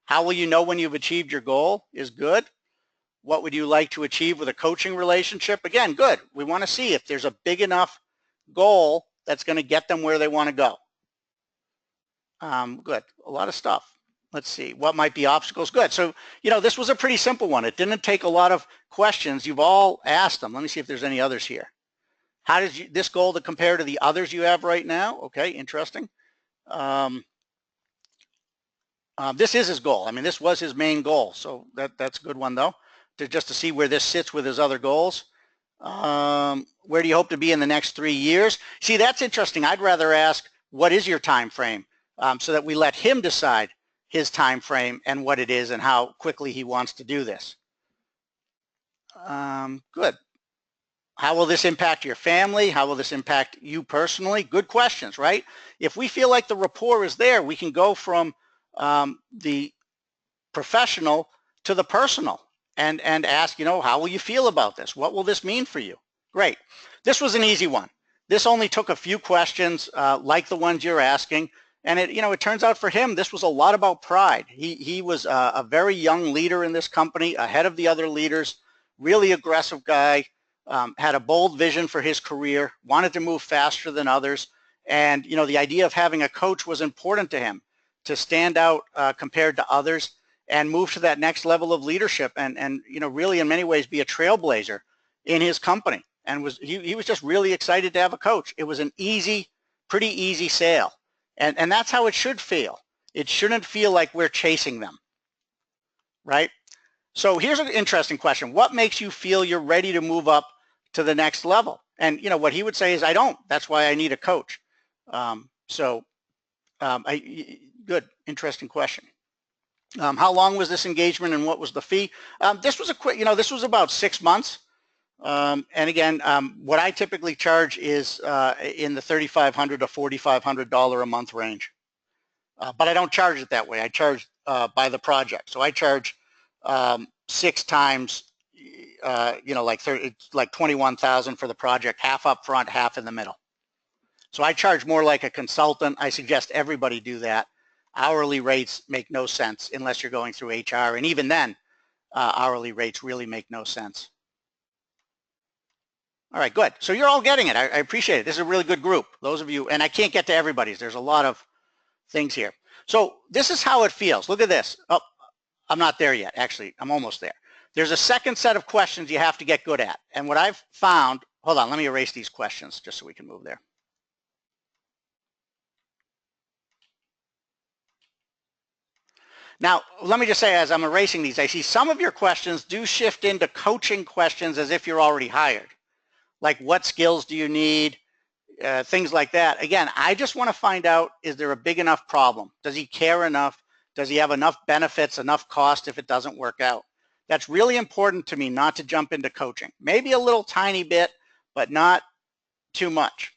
S1: How will you know when you've achieved your goal is good. What would you like to achieve with a coaching relationship? Again, good. We want to see if there's a big enough goal that's going to get them where they want to go. Good. A lot of stuff. Let's see. What might be obstacles? Good. So, you know, this was a pretty simple one. It didn't take a lot of questions. You've all asked them. Let me see if there's any others here. How does this goal to compare to the others you have right now? Okay, interesting. This is his goal. I mean, this was his main goal, so that's a good one though, just to see where this sits with his other goals. Where do you hope to be in the next 3 years? See, that's interesting. I'd rather ask, what is your time frame, so that we let him decide his time frame and what it is and how quickly he wants to do this. Good. How will this impact your family? How will this impact you personally? Good questions, right? If we feel like the rapport is there, we can go from the professional to the personal and ask, how will you feel about this? What will this mean for you? Great. This was an easy one. This only took a few questions like the ones you're asking. And it turns out for him, this was a lot about pride. He was a very young leader in this company, ahead of the other leaders, really aggressive guy, had a bold vision for his career, wanted to move faster than others. And, the idea of having a coach was important to him to stand out compared to others and move to that next level of leadership and really in many ways be a trailblazer in his company. And he was just really excited to have a coach. It was an pretty easy sale. And that's how it should feel. It shouldn't feel like we're chasing them, right? So here's an interesting question. What makes you feel you're ready to move up to the next level? And what he would say is, I don't. That's why I need a coach. Good, interesting question. How long was this engagement and what was the fee? This was this was about 6 months. And again, what I typically charge is in the $3,500 to $4,500 a month range. But I don't charge it that way. I charge by the project. So I charge 6 times, like 21,000 for the project, half up front, half in the middle. So I charge more like a consultant. I suggest everybody do that. Hourly rates make no sense unless you're going through HR. And even then, hourly rates really make no sense. All right, good. So you're all getting it. I appreciate it. This is a really good group. Those of you, and I can't get to everybody's. There's a lot of things here. So this is how it feels. Look at this. Oh, I'm not there yet. Actually, I'm almost there. There's a second set of questions you have to get good at. And what I've found, hold on, let me erase these questions just so we can move there. Now, let me just say, as I'm erasing these, I see some of your questions do shift into coaching questions as if you're already hired. Like, what skills do you need? Things like that. Again, I just want to find out, is there a big enough problem? Does he care enough? Does he have enough benefits, enough cost if it doesn't work out? That's really important to me, not to jump into coaching. Maybe a little tiny bit, but not too much.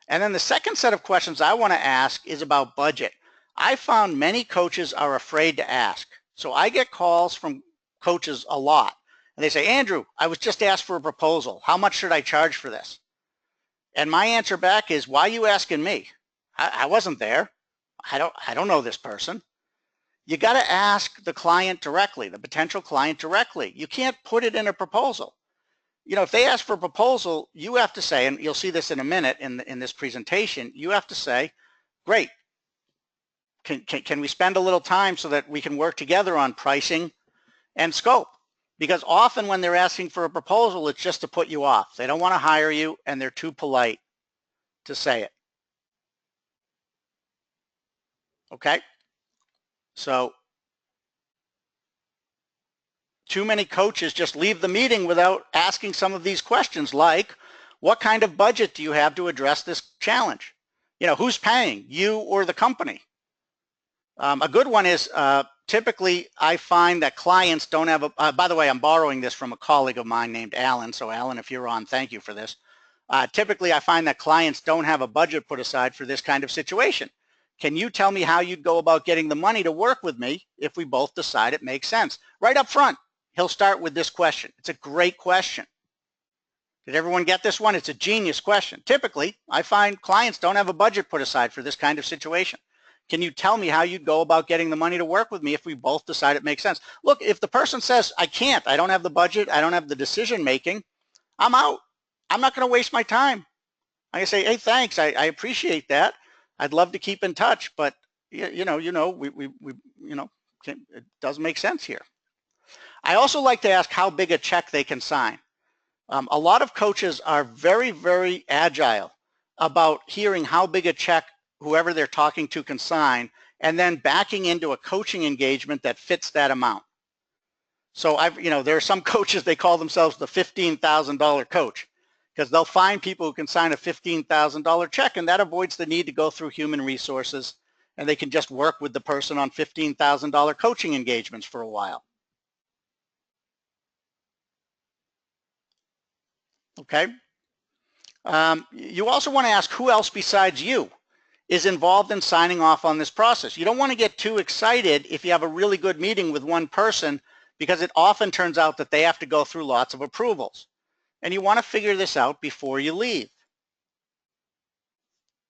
S1: And then the second set of questions I want to ask is about budget. I found many coaches are afraid to ask. So I get calls from coaches a lot. And they say, Andrew, I was just asked for a proposal. How much should I charge for this? And my answer back is, why are you asking me? I wasn't there. I don't know this person. You got to ask the client directly, the potential client directly. You can't put it in a proposal. If they ask for a proposal, you have to say, and you'll see this in a minute in this presentation, you have to say, great. Can we spend a little time so that we can work together on pricing and scope? Because often when they're asking for a proposal, it's just to put you off. They don't want to hire you and they're too polite to say it. Okay? So too many coaches just leave the meeting without asking some of these questions, like, what kind of budget do you have to address this challenge? Who's paying, you or the company? A good one is typically I find that clients don't have a, by the way, I'm borrowing this from a colleague of mine named Alan. So Alan, if you're on, thank you for this. Typically I find that clients don't have a budget put aside for this kind of situation. Can you tell me how you'd go about getting the money to work with me if we both decide it makes sense? Right up front, he'll start with this question. It's a great question. Did everyone get this one? It's a genius question. Typically, I find clients don't have a budget put aside for this kind of situation. Can you tell me how you'd go about getting the money to work with me if we both decide it makes sense? Look, if the person says, I can't, I don't have the budget, I don't have the decision making, I'm out. I'm not going to waste my time. I say, hey, thanks. I appreciate that. I'd love to keep in touch, but it doesn't make sense here. I also like to ask how big a check they can sign. A lot of coaches are very, very agile about hearing how big a check whoever they're talking to can sign, and then backing into a coaching engagement that fits that amount. So there are some coaches, they call themselves the $15,000 coach, because they'll find people who can sign a $15,000 check, and that avoids the need to go through human resources, and they can just work with the person on $15,000 coaching engagements for a while. Okay. You also want to ask who else besides you is involved in signing off on this process. You don't want to get too excited if you have a really good meeting with one person, because it often turns out that they have to go through lots of approvals. And you want to figure this out before you leave.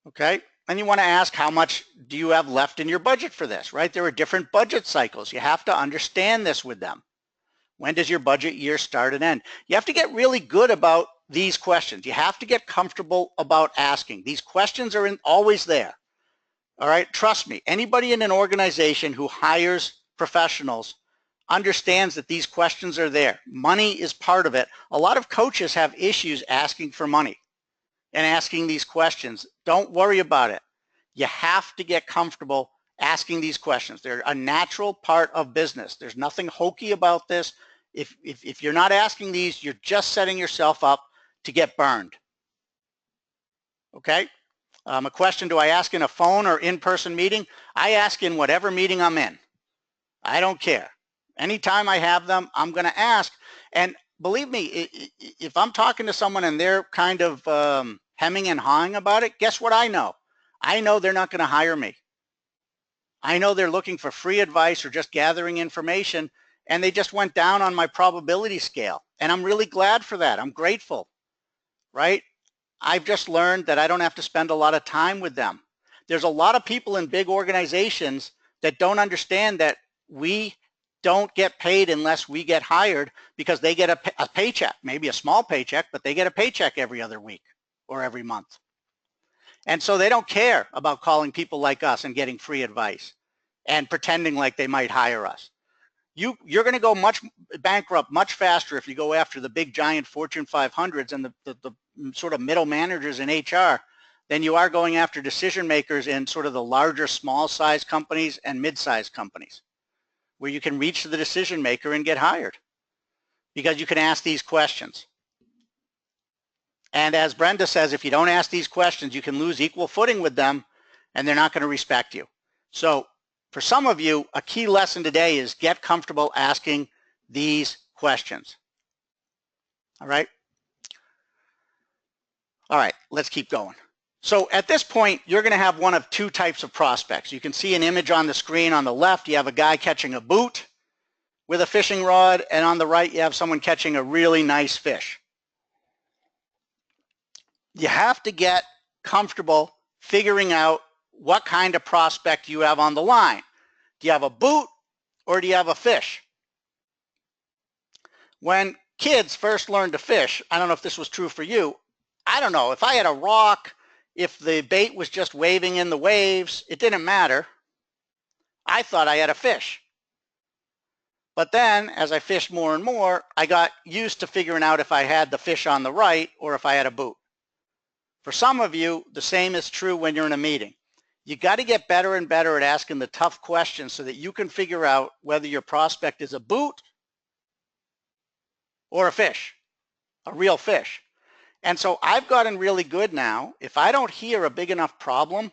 S1: Okay? And you want to ask, how much do you have left in your budget for this, right? There are different budget cycles. You have to understand this with them. When does your budget year start and end? You have to get really good about these questions. You have to get comfortable about asking. These questions are always there. All right, trust me, anybody in an organization who hires professionals understands that these questions are there. Money is part of it. A lot of coaches have issues asking for money and asking these questions. Don't worry about it. You have to get comfortable asking these questions. They're a natural part of business. There's nothing hokey about this. If you're not asking these, you're just setting yourself up to get burned. Okay? A question, do I ask in a phone or in-person meeting? I ask in whatever meeting I'm in. I don't care. Anytime I have them, I'm going to ask. And believe me, if I'm talking to someone and they're kind of hemming and hawing about it, guess what I know? I know they're not going to hire me. I know they're looking for free advice or just gathering information, and they just went down on my probability scale. And I'm really glad for that. I'm grateful, right? I've just learned that I don't have to spend a lot of time with them. There's a lot of people in big organizations that don't understand that we don't get paid unless we get hired, because they get a paycheck, maybe a small paycheck, but they get a paycheck every other week or every month. And so they don't care about calling people like us and getting free advice and pretending like they might hire us. You're going to go bankrupt much faster if you go after the big giant Fortune 500s and the sort of middle managers in HR than you are going after decision makers in sort of the larger small size companies and mid-sized companies, where you can reach the decision maker and get hired because you can ask these questions. And as Brenda says, if you don't ask these questions, you can lose equal footing with them and they're not going to respect you. So for some of you, a key lesson today is get comfortable asking these questions. All right? All right, let's keep going. So at this point, you're going to have one of two types of prospects. You can see an image on the screen. On the left, you have a guy catching a boot with a fishing rod, and on the right, you have someone catching a really nice fish. You have to get comfortable figuring out what kind of prospect you have on the line. Do you have a boot or do you have a fish? When kids first learned to fish, I don't know if this was true for you, I don't know, if I had a rock, if the bait was just waving in the waves, it didn't matter. I thought I had a fish. But then as I fished more and more, I got used to figuring out if I had the fish on the right or if I had a boot. For some of you, the same is true when you're in a meeting. You got to get better and better at asking the tough questions so that you can figure out whether your prospect is a boot or a fish, a real fish. And so I've gotten really good now. If I don't hear a big enough problem,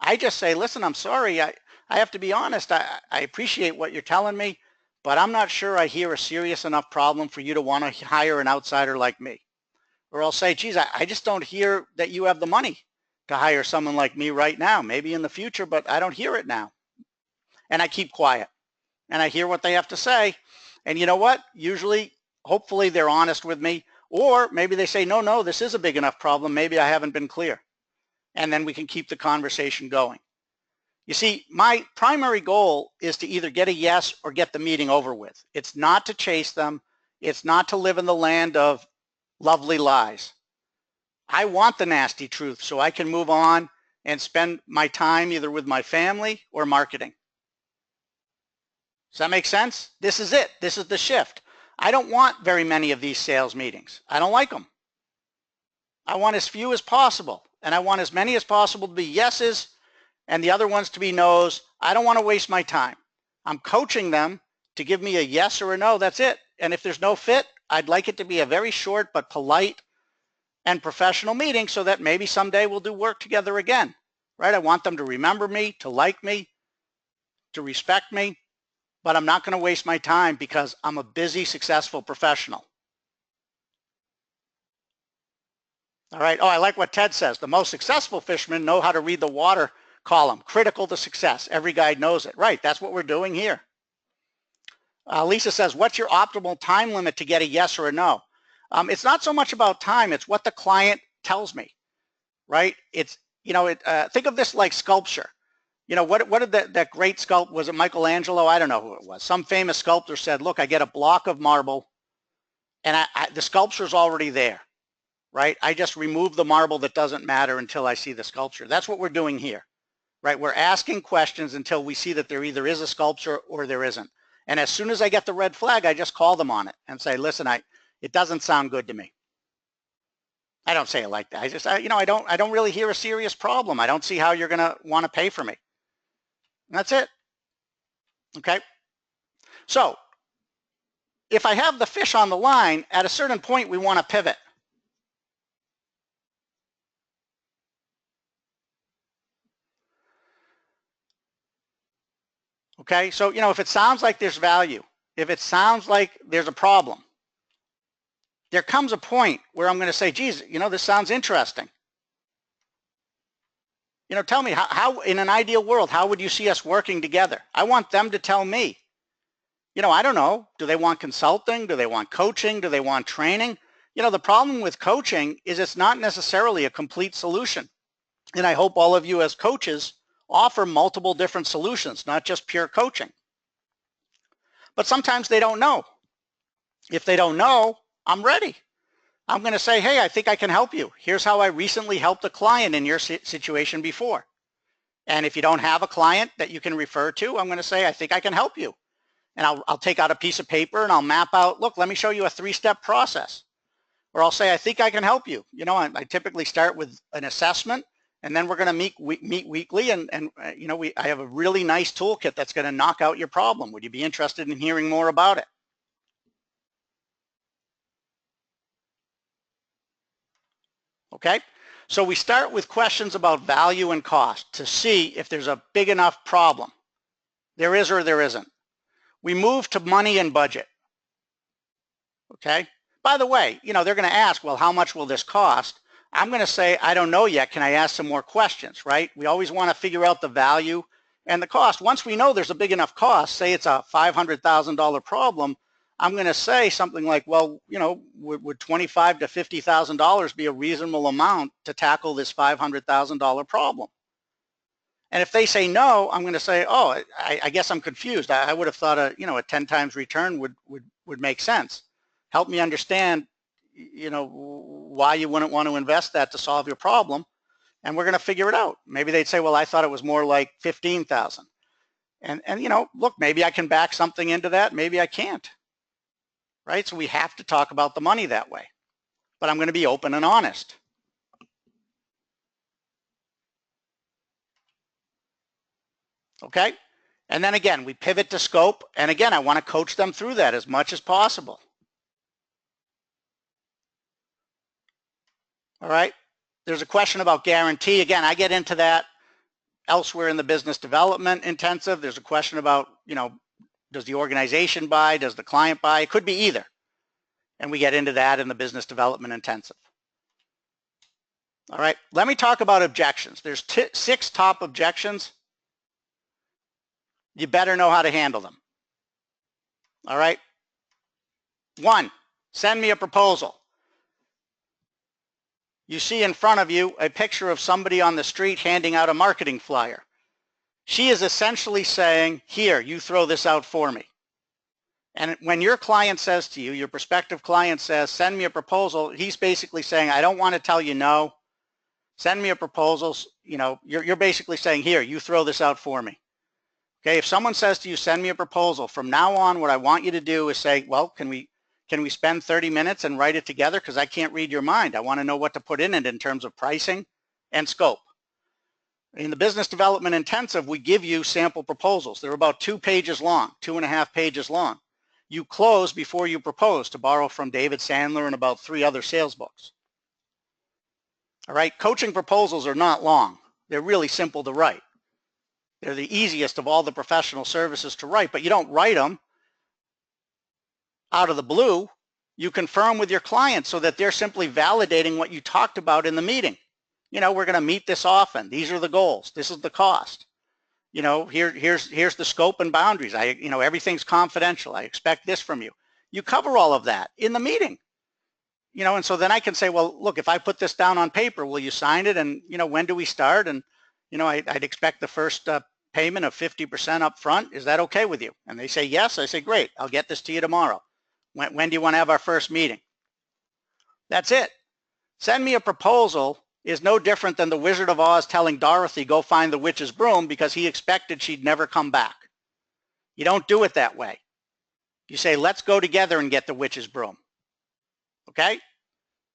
S1: I just say, listen, I'm sorry. I have to be honest. I appreciate what you're telling me, but I'm not sure I hear a serious enough problem for you to want to hire an outsider like me. Or I'll say, geez, I just don't hear that you have the money to hire someone like me right now. Maybe in the future, but I don't hear it now. And I keep quiet and I hear what they have to say. And you know what? Usually, hopefully they're honest with me, or maybe they say, no, this is a big enough problem. Maybe I haven't been clear. And then we can keep the conversation going. You see, my primary goal is to either get a yes or get the meeting over with. It's not to chase them. It's not to live in the land of lovely lies. I want the nasty truth so I can move on and spend my time either with my family or marketing. Does that make sense? This is it. This is the shift. I don't want very many of these sales meetings. I don't like them. I want as few as possible, and I want as many as possible to be yeses and the other ones to be no's. I don't want to waste my time. I'm coaching them to give me a yes or a no. That's it. And if there's no fit, I'd like it to be a very short but polite and professional meeting so that maybe someday we'll do work together again, right? I want them to remember me, to like me, to respect me, but I'm not going to waste my time because I'm a busy, successful professional. All right. Oh, I like what Ted says. The most successful fishermen know how to read the water column, critical to success. Every guide knows it. Right. That's what we're doing here. Lisa says, what's your optimal time limit to get a yes or a no? It's not so much about time. It's what the client tells me, right? It's, think of this like sculpture. What did that great sculptor, was it Michelangelo? I don't know who it was. Some famous sculptor said, look, I get a block of marble and the sculpture's already there, right? I just remove the marble that doesn't matter until I see the sculpture. That's what we're doing here, right? We're asking questions until we see that there either is a sculpture or there isn't. And as soon as I get the red flag, I just call them on it and say, listen, it doesn't sound good to me. I don't say it like that. I don't really hear a serious problem. I don't see how you're going to want to pay for me. And that's it. Okay. So if I have the fish on the line, at a certain point, we want to pivot. Okay. So, if it sounds like there's value, if it sounds like there's a problem, there comes a point where I'm going to say, geez, this sounds interesting. Tell me how in an ideal world, how would you see us working together? I want them to tell me. I don't know. Do they want consulting? Do they want coaching? Do they want training? The problem with coaching is it's not necessarily a complete solution. And I hope all of you as coaches offer multiple different solutions, not just pure coaching. But sometimes they don't know. If they don't know, I'm ready. I'm going to say, hey, I think I can help you. Here's how I recently helped a client in your situation before. And if you don't have a client that you can refer to, I'm going to say, I think I can help you. And I'll take out a piece of paper and I'll map out, look, let me show you a 3-step process. Or I'll say, I think I can help you. I typically start with an assessment, and then we're going to meet weekly. And I have a really nice toolkit that's going to knock out your problem. Would you be interested in hearing more about it? Okay, so we start with questions about value and cost to see if there's a big enough problem. There is or there isn't. We move to money and budget. Okay, by the way, they're going to ask, well, how much will this cost? I'm going to say, I don't know yet. Can I ask some more questions, right? We always want to figure out the value and the cost. Once we know there's a big enough cost, say it's a $500,000 problem, I'm going to say something like, well, would $25,000 to $50,000 be a reasonable amount to tackle this $500,000 problem? And if they say no, I'm going to say, oh, I guess I'm confused. I would have thought a 10 times return would make sense. Help me understand, why you wouldn't want to invest that to solve your problem. And we're going to figure it out. Maybe they'd say, well, I thought it was more like 15,000. And look, maybe I can back something into that. Maybe I can't. Right? So we have to talk about the money that way. But I'm going to be open and honest. Okay? And then again, we pivot to scope. And again, I want to coach them through that as much as possible. All right? There's a question about guarantee. Again, I get into that elsewhere in the business development intensive. There's a question about, does the organization buy? Does the client buy? It could be either. And we get into that in the business development intensive. All right, let me talk about objections. There's 6 top objections. You better know how to handle them. All right. 1, send me a proposal. You see in front of you a picture of somebody on the street handing out a marketing flyer. She is essentially saying, here, you throw this out for me. And when your client says to you, your prospective client says, send me a proposal, he's basically saying, I don't want to tell you no. Send me a proposal. You're basically saying, here, you throw this out for me. Okay, if someone says to you, send me a proposal, from now on, what I want you to do is say, well, can we Can we spend 30 minutes and write it together? Because I can't read your mind. I want to know what to put in it in terms of pricing and scope. In the business development intensive, we give you sample proposals. They're about 2 pages long, 2.5 pages long. You close before you propose, to borrow from David Sandler and about 3 other sales books. All right, coaching proposals are not long. They're really simple to write. They're the easiest of all the professional services to write, but you don't write them out of the blue. You confirm with your client so that they're simply validating what you talked about in the meeting. You know, we're going to meet this often. These are the goals. This is the cost. You know, here's the scope and boundaries. Everything's confidential. I expect this from you. You cover all of that in the meeting. You know, and so then I can say, well, look, if I put this down on paper, will you sign it? And, you know, when do we start? And, you know, I'd expect the first payment of 50% up front. Is that okay with you? And they say, yes. I say, great. I'll get this to you tomorrow. When do you want to have our first meeting? That's it. Send me a proposal is no different than the Wizard of Oz telling Dorothy, go find the witch's broom, because he expected she'd never come back. You don't do it that way. You say, let's go together and get the witch's broom. Okay?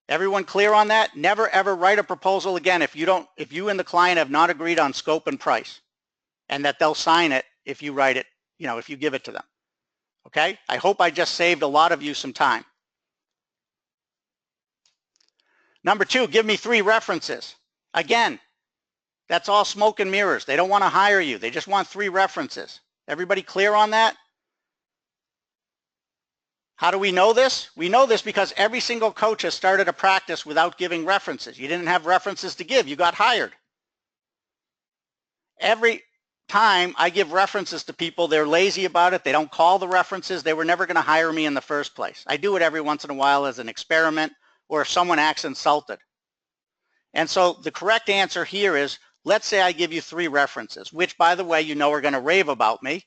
S1: Everyone clear on that? Never ever write a proposal again if you and the client have not agreed on scope and price, and that they'll sign it if you write it, you know, if you give it to them. Okay? I hope I just saved a lot of you some time. Number 2, give me 3 references. Again, that's all smoke and mirrors. They don't want to hire you. They just want 3 references. Everybody clear on that? How do we know this? We know this because every single coach has started a practice without giving references. You didn't have references to give. You got hired. Every time I give references to people, they're lazy about it. They don't call the references. They were never going to hire me in the first place. I do it every once in a while as an experiment, or if someone acts insulted. And so the correct answer here is, let's say I give you 3 references, which, by the way, you know are going to rave about me.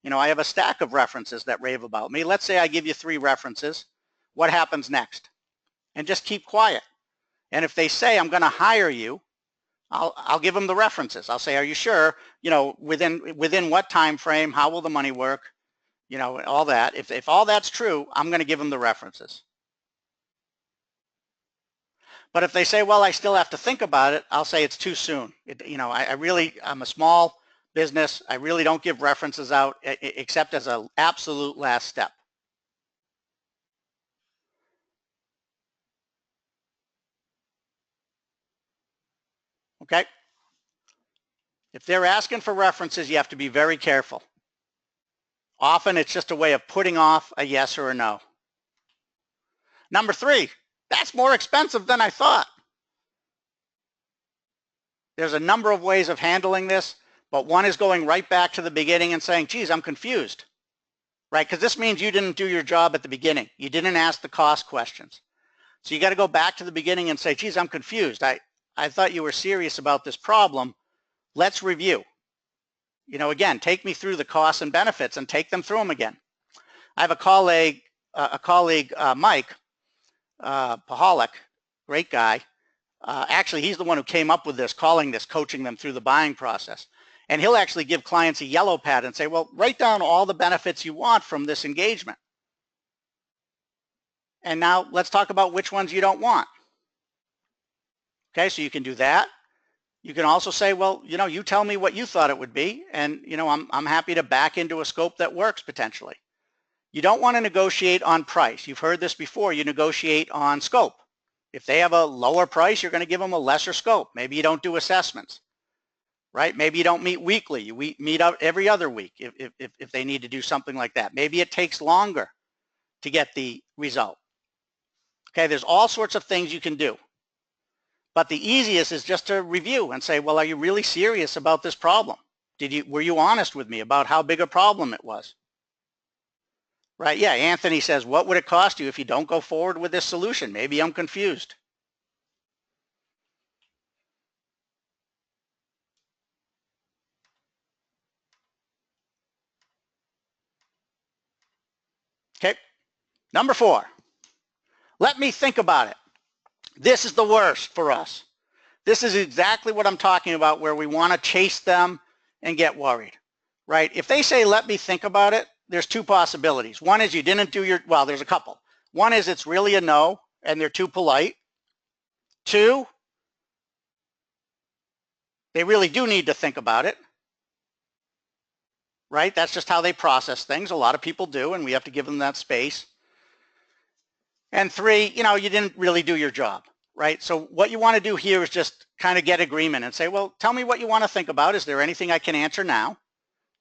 S1: You know, I have a stack of references that rave about me. Let's say I give you 3 references. What happens next? And just keep quiet. And if they say, I'm going to hire you, I'll give them the references. I'll say, are you sure? You know, within what time frame? How will the money work? You know, all that. If all that's true, I'm going to give them the references. But if they say, well, I still have to think about it, I'll say it's too soon. I'm a small business. I really don't give references out except as an absolute last step. Okay? If they're asking for references, you have to be very careful. Often it's just a way of putting off a yes or a no. Number 3, that's more expensive than I thought. There's a number of ways of handling this, but one is going right back to the beginning and saying, geez, I'm confused, right? Because this means you didn't do your job at the beginning. You didn't ask the cost questions. So you got to go back to the beginning and say, geez, I'm confused. I thought you were serious about this problem. Let's review. You know, again, take me through the costs and benefits and take them through them again. I have a colleague, Mike Pahalik, great guy. Actually, he's the one who came up with this, calling this coaching them through the buying process. And he'll actually give clients a yellow pad and say, well, write down all the benefits you want from this engagement. And now let's talk about which ones you don't want. Okay, so you can do that. You can also say, well, you know, you tell me what you thought it would be, and, you know, I'm happy to back into a scope that works potentially. You don't want to negotiate on price. You've heard this before. You negotiate on scope. If they have a lower price, you're going to give them a lesser scope. Maybe you don't do assessments, right? Maybe you don't meet weekly. You meet up every other week if they need to do something like that. Maybe it takes longer to get the result. Okay, there's all sorts of things you can do. But the easiest is just to review and say, well, are you really serious about this problem? Were you honest with me about how big a problem it was? Right, yeah, Anthony says, what would it cost you if you don't go forward with this solution? Maybe I'm confused. Okay, number 4, let me think about it. This is the worst for us. This is exactly what I'm talking about, where we want to chase them and get worried, right? If they say, let me think about it, there's 2 possibilities. One is you didn't do your, well, there's a couple. One is it's really a no and they're too polite. Two, they really do need to think about it, right? That's just how they process things. A lot of people do, and we have to give them that space. And three, you didn't really do your job, right? So what you want to do here is just kind of get agreement and say, well, tell me what you want to think about. Is there anything I can answer now?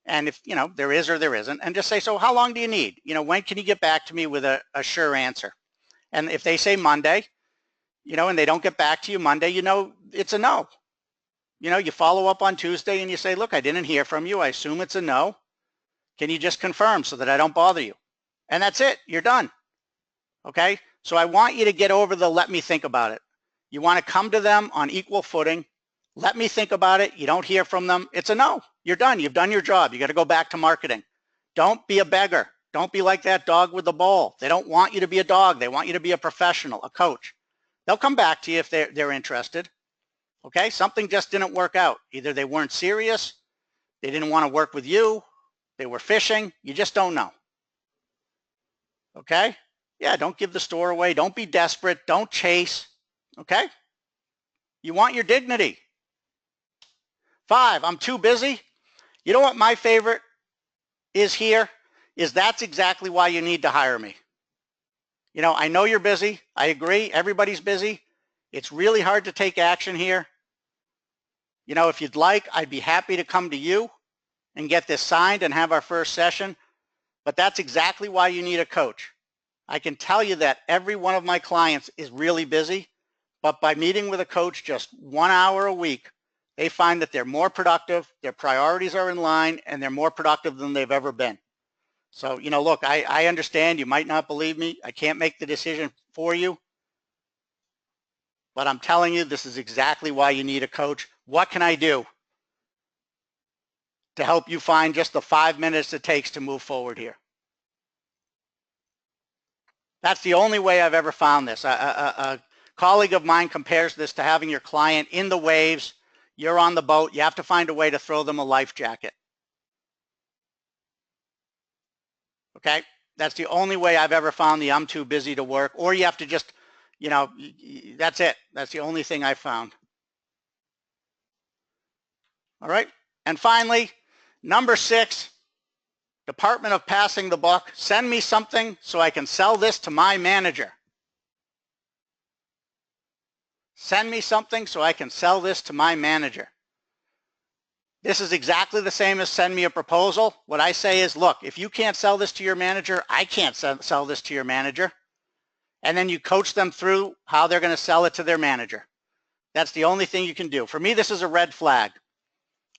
S1: And if, there is or there isn't, and just say, so how long do you need? When can you get back to me with a sure answer? And if they say Monday, and they don't get back to you Monday, it's a no. You follow up on Tuesday and you say, look, I didn't hear from you. I assume it's a no. Can you just confirm so that I don't bother you? And that's it. You're done. Okay? So I want you to get over the let me think about it. You want to come to them on equal footing. Let me think about it. You don't hear from them. It's a no. You're done. You've done your job. You got to go back to marketing. Don't be a beggar. Don't be like that dog with the ball. They don't want you to be a dog. They want you to be a professional, a coach. They'll come back to you if they're interested. Okay? Something just didn't work out. Either they weren't serious, they didn't want to work with you, they were fishing. You just don't know. Okay? Yeah, don't give the store away. Don't be desperate. Don't chase. Okay? You want your dignity. 5, I'm too busy. You know what my favorite is here? Is that's exactly why you need to hire me. I know you're busy. I agree. Everybody's busy. It's really hard to take action here. If you'd like, I'd be happy to come to you and get this signed and have our first session. But that's exactly why you need a coach. I can tell you that every one of my clients is really busy, but by meeting with a coach just 1 hour a week, they find that they're more productive, their priorities are in line, and they're more productive than they've ever been. So, look, I understand you might not believe me. I can't make the decision for you, but I'm telling you, this is exactly why you need a coach. What can I do to help you find just the 5 minutes it takes to move forward here? That's the only way I've ever found this. A colleague of mine compares this to having your client in the waves. You're on the boat. You have to find a way to throw them a life jacket. Okay? That's the only way I've ever found the I'm too busy to work. Or you have to just, that's it. That's the only thing I found. All right? And finally, number 6, Department of Passing the Buck. Send me something so I can sell this to my manager. Send me something so I can sell this to my manager. This is exactly the same as send me a proposal. What I say is, look, if you can't sell this to your manager, I can't sell this to your manager. And then you coach them through how they're going to sell it to their manager. That's the only thing you can do. For me, this is a red flag,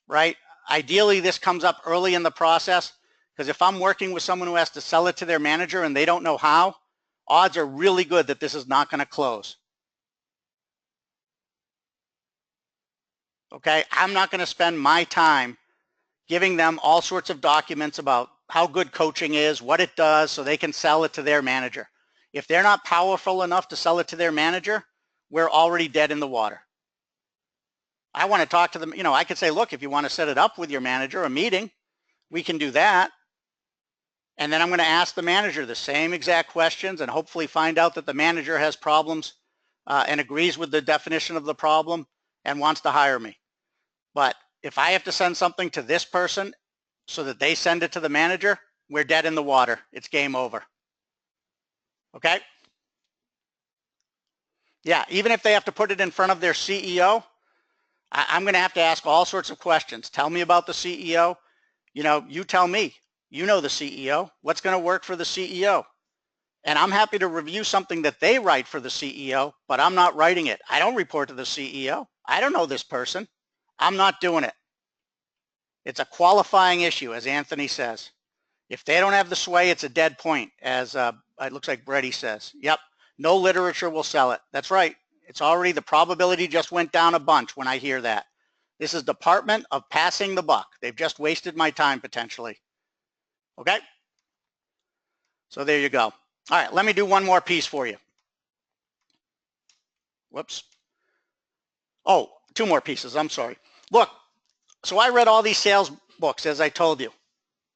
S1: right? Ideally, this comes up early in the process, because if I'm working with someone who has to sell it to their manager and they don't know how, odds are really good that this is not going to close. Okay, I'm not going to spend my time giving them all sorts of documents about how good coaching is, what it does, so they can sell it to their manager. If they're not powerful enough to sell it to their manager, we're already dead in the water. I want to talk to them. I could say, look, if you want to set it up with your manager, a meeting, we can do that. And then I'm going to ask the manager the same exact questions and hopefully find out that the manager has problems and agrees with the definition of the problem and wants to hire me. But if I have to send something to this person so that they send it to the manager, we're dead in the water. It's game over. Okay? Yeah, even if they have to put it in front of their CEO, I'm going to have to ask all sorts of questions. Tell me about the CEO. You tell me. You know the CEO. What's going to work for the CEO? And I'm happy to review something that they write for the CEO, but I'm not writing it. I don't report to the CEO. I don't know this person. I'm not doing it. It's a qualifying issue, as Anthony says. If they don't have the sway, it's a dead point, as it looks like Brady says. Yep, no literature will sell it. That's right. It's already, the probability just went down a bunch when I hear that. This is Department of Passing the Buck. They've just wasted my time potentially. Okay? So there you go. All right, let me do one more piece for you. Whoops. Oh, 2 more pieces. I'm sorry. Look, so I read all these sales books, as I told you,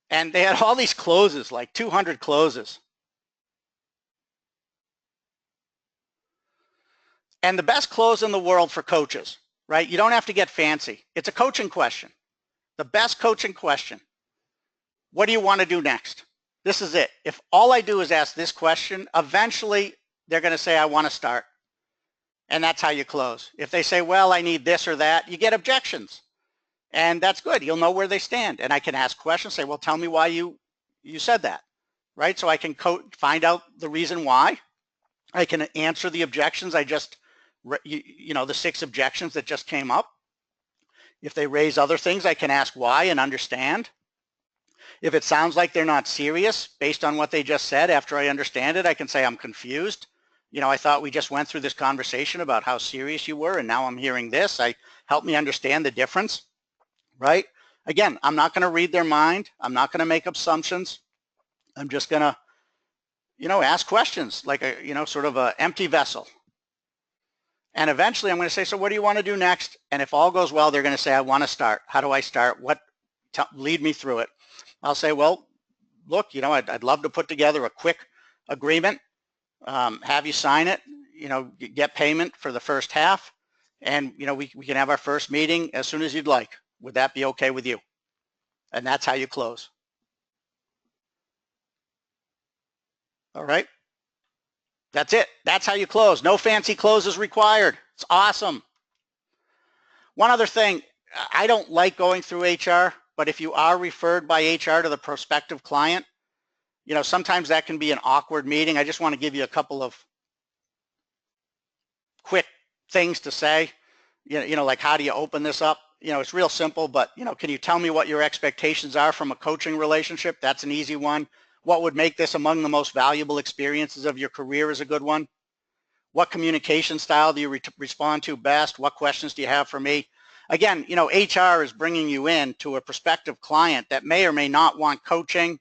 S1: and they had all these closes, like 200 closes. And the best close in the world for coaches, right? You don't have to get fancy. It's a coaching question. The best coaching question. What do you want to do next? This is it. If all I do is ask this question, eventually they're going to say, I want to start. And that's how you close. If they say, well, I need this or that, you get objections. And that's good. You'll know where they stand. And I can ask questions, say, well, tell me why you said that, right? So I can find out the reason why. I can answer the objections. The 6 objections that just came up. If they raise other things, I can ask why and understand. If it sounds like they're not serious based on what they just said, after I understand it, I can say I'm confused. I thought we just went through this conversation about how serious you were, and now I'm hearing this. Help me understand the difference, right? Again, I'm not going to read their mind. I'm not going to make assumptions. I'm just going to, ask questions like sort of an empty vessel. And eventually I'm going to say, so what do you want to do next? And if all goes well, they're going to say, I want to start. How do I start? Lead me through it. I'll say, well, look, I'd love to put together a quick agreement, have you sign it, get payment for the first half, and, we can have our first meeting as soon as you'd like. Would that be okay with you? And that's how you close. All right. That's it. That's how you close. No fancy closes required. It's awesome. One other thing, I don't like going through HR, but if you are referred by HR to the prospective client, sometimes that can be an awkward meeting. I just want to give you a couple of quick things to say, like how do you open this up? It's real simple, but, can you tell me what your expectations are from a coaching relationship? That's an easy one. What would make this among the most valuable experiences of your career is a good one. What communication style do you respond to best? What questions do you have for me? Again, HR is bringing you in to a prospective client that may or may not want coaching.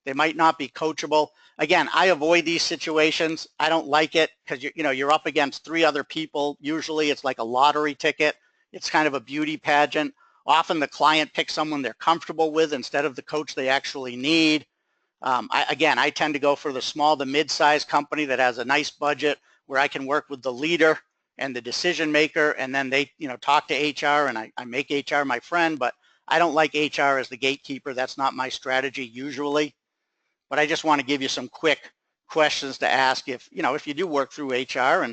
S1: They might not be coachable. Again, I avoid these situations. I don't like it because you're up against 3 other people. Usually it's like a lottery ticket. It's kind of a beauty pageant. Often the client picks someone they're comfortable with instead of the coach they actually need. I tend to go for the small to mid-sized company that has a nice budget where I can work with the leader and the decision maker, and then they talk to HR, and I make HR my friend, but I don't like HR as the gatekeeper. That's not my strategy usually. But I just want to give you some quick questions to ask if you do work through HR,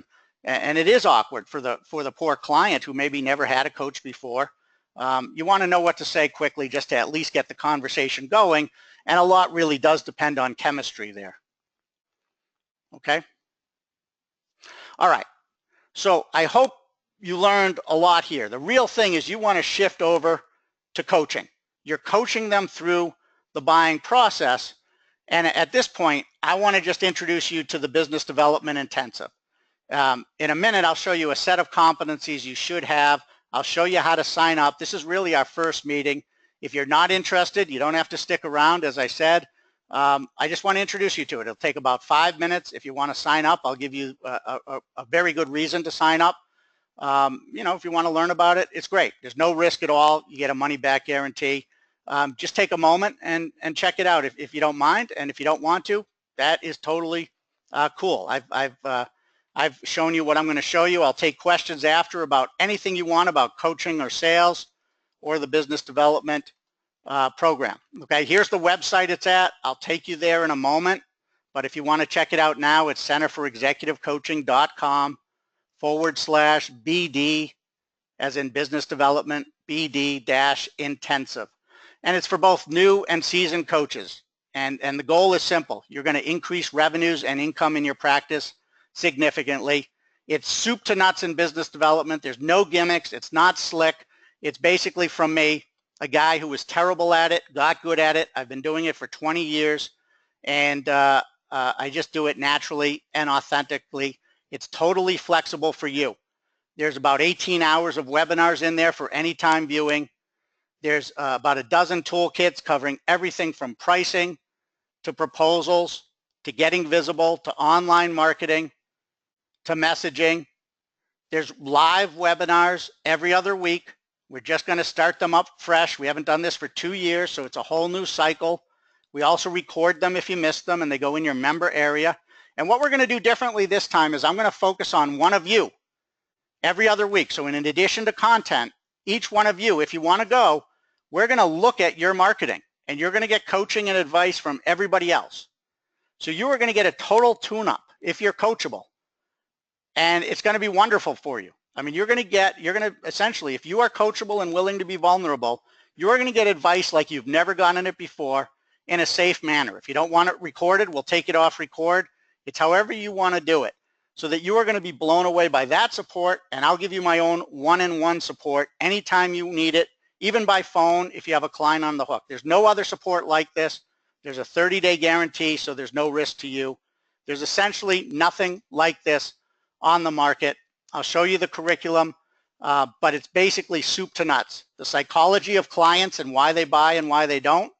S1: and it is awkward for the poor client who maybe never had a coach before. You want to know what to say quickly just to at least get the conversation going, and a lot really does depend on chemistry there. Okay? All right. So I hope you learned a lot here. The real thing is you want to shift over to coaching. You're coaching them through the buying process. And at this point, I want to just introduce you to the business development intensive. In a minute, I'll show you a set of competencies you should have. I'll show you how to sign up. This is really our first meeting. If you're not interested, you don't have to stick around, as I said. I just want to introduce you to it. It'll take about 5 minutes. If you want to sign up, I'll give you a very good reason to sign up. If you want to learn about it, it's great. There's no risk at all. You get a money back guarantee. Just take a moment and check it out if you don't mind. And if you don't want to, that is totally cool. I've shown you what I'm going to show you. I'll take questions after about anything you want about coaching or sales or the business development program. Okay, here's the website it's at. I'll take you there in a moment. But if you want to check it out now, it's centerforexecutivecoaching.com/BD, as in business development, BD-intensive. And it's for both new and seasoned coaches. And the goal is simple. You're going to increase revenues and income in your practice significantly. It's soup to nuts in business development. There's no gimmicks. It's not slick. It's basically from me, a guy who was terrible at it, got good at it. I've been doing it for 20 years, and I just do it naturally and authentically. It's totally flexible for you. There's about 18 hours of webinars in there for anytime viewing. There's about a dozen toolkits covering everything from pricing to proposals to getting visible to online marketing to messaging. There's live webinars every other week. We're just going to start them up fresh. We haven't done this for 2 years, so it's a whole new cycle. We also record them if you missed them, and they go in your member area. And what we're going to do differently this time is I'm going to focus on one of you. every other week. So in addition to content, each one of you, if you want to go, we're going to look at your marketing and you're going to get coaching and advice from everybody else. So you are going to get a total tune-up if you're coachable. And it's going to be wonderful for you. I mean, you're going to essentially, if you are coachable and willing to be vulnerable, you're going to get advice like you've never gotten it before in a safe manner. If you don't want it recorded, we'll take it off record. It's however you want to do it so that you are going to be blown away by that support, and I'll give you my own one-on-one support anytime you need it, even by phone if you have a client on the hook. There's no other support like this. There's a 30-day guarantee, so there's no risk to you. There's essentially nothing like this on the market. I'll show you the curriculum, but it's basically soup to nuts. The psychology of clients and why they buy and why they don't,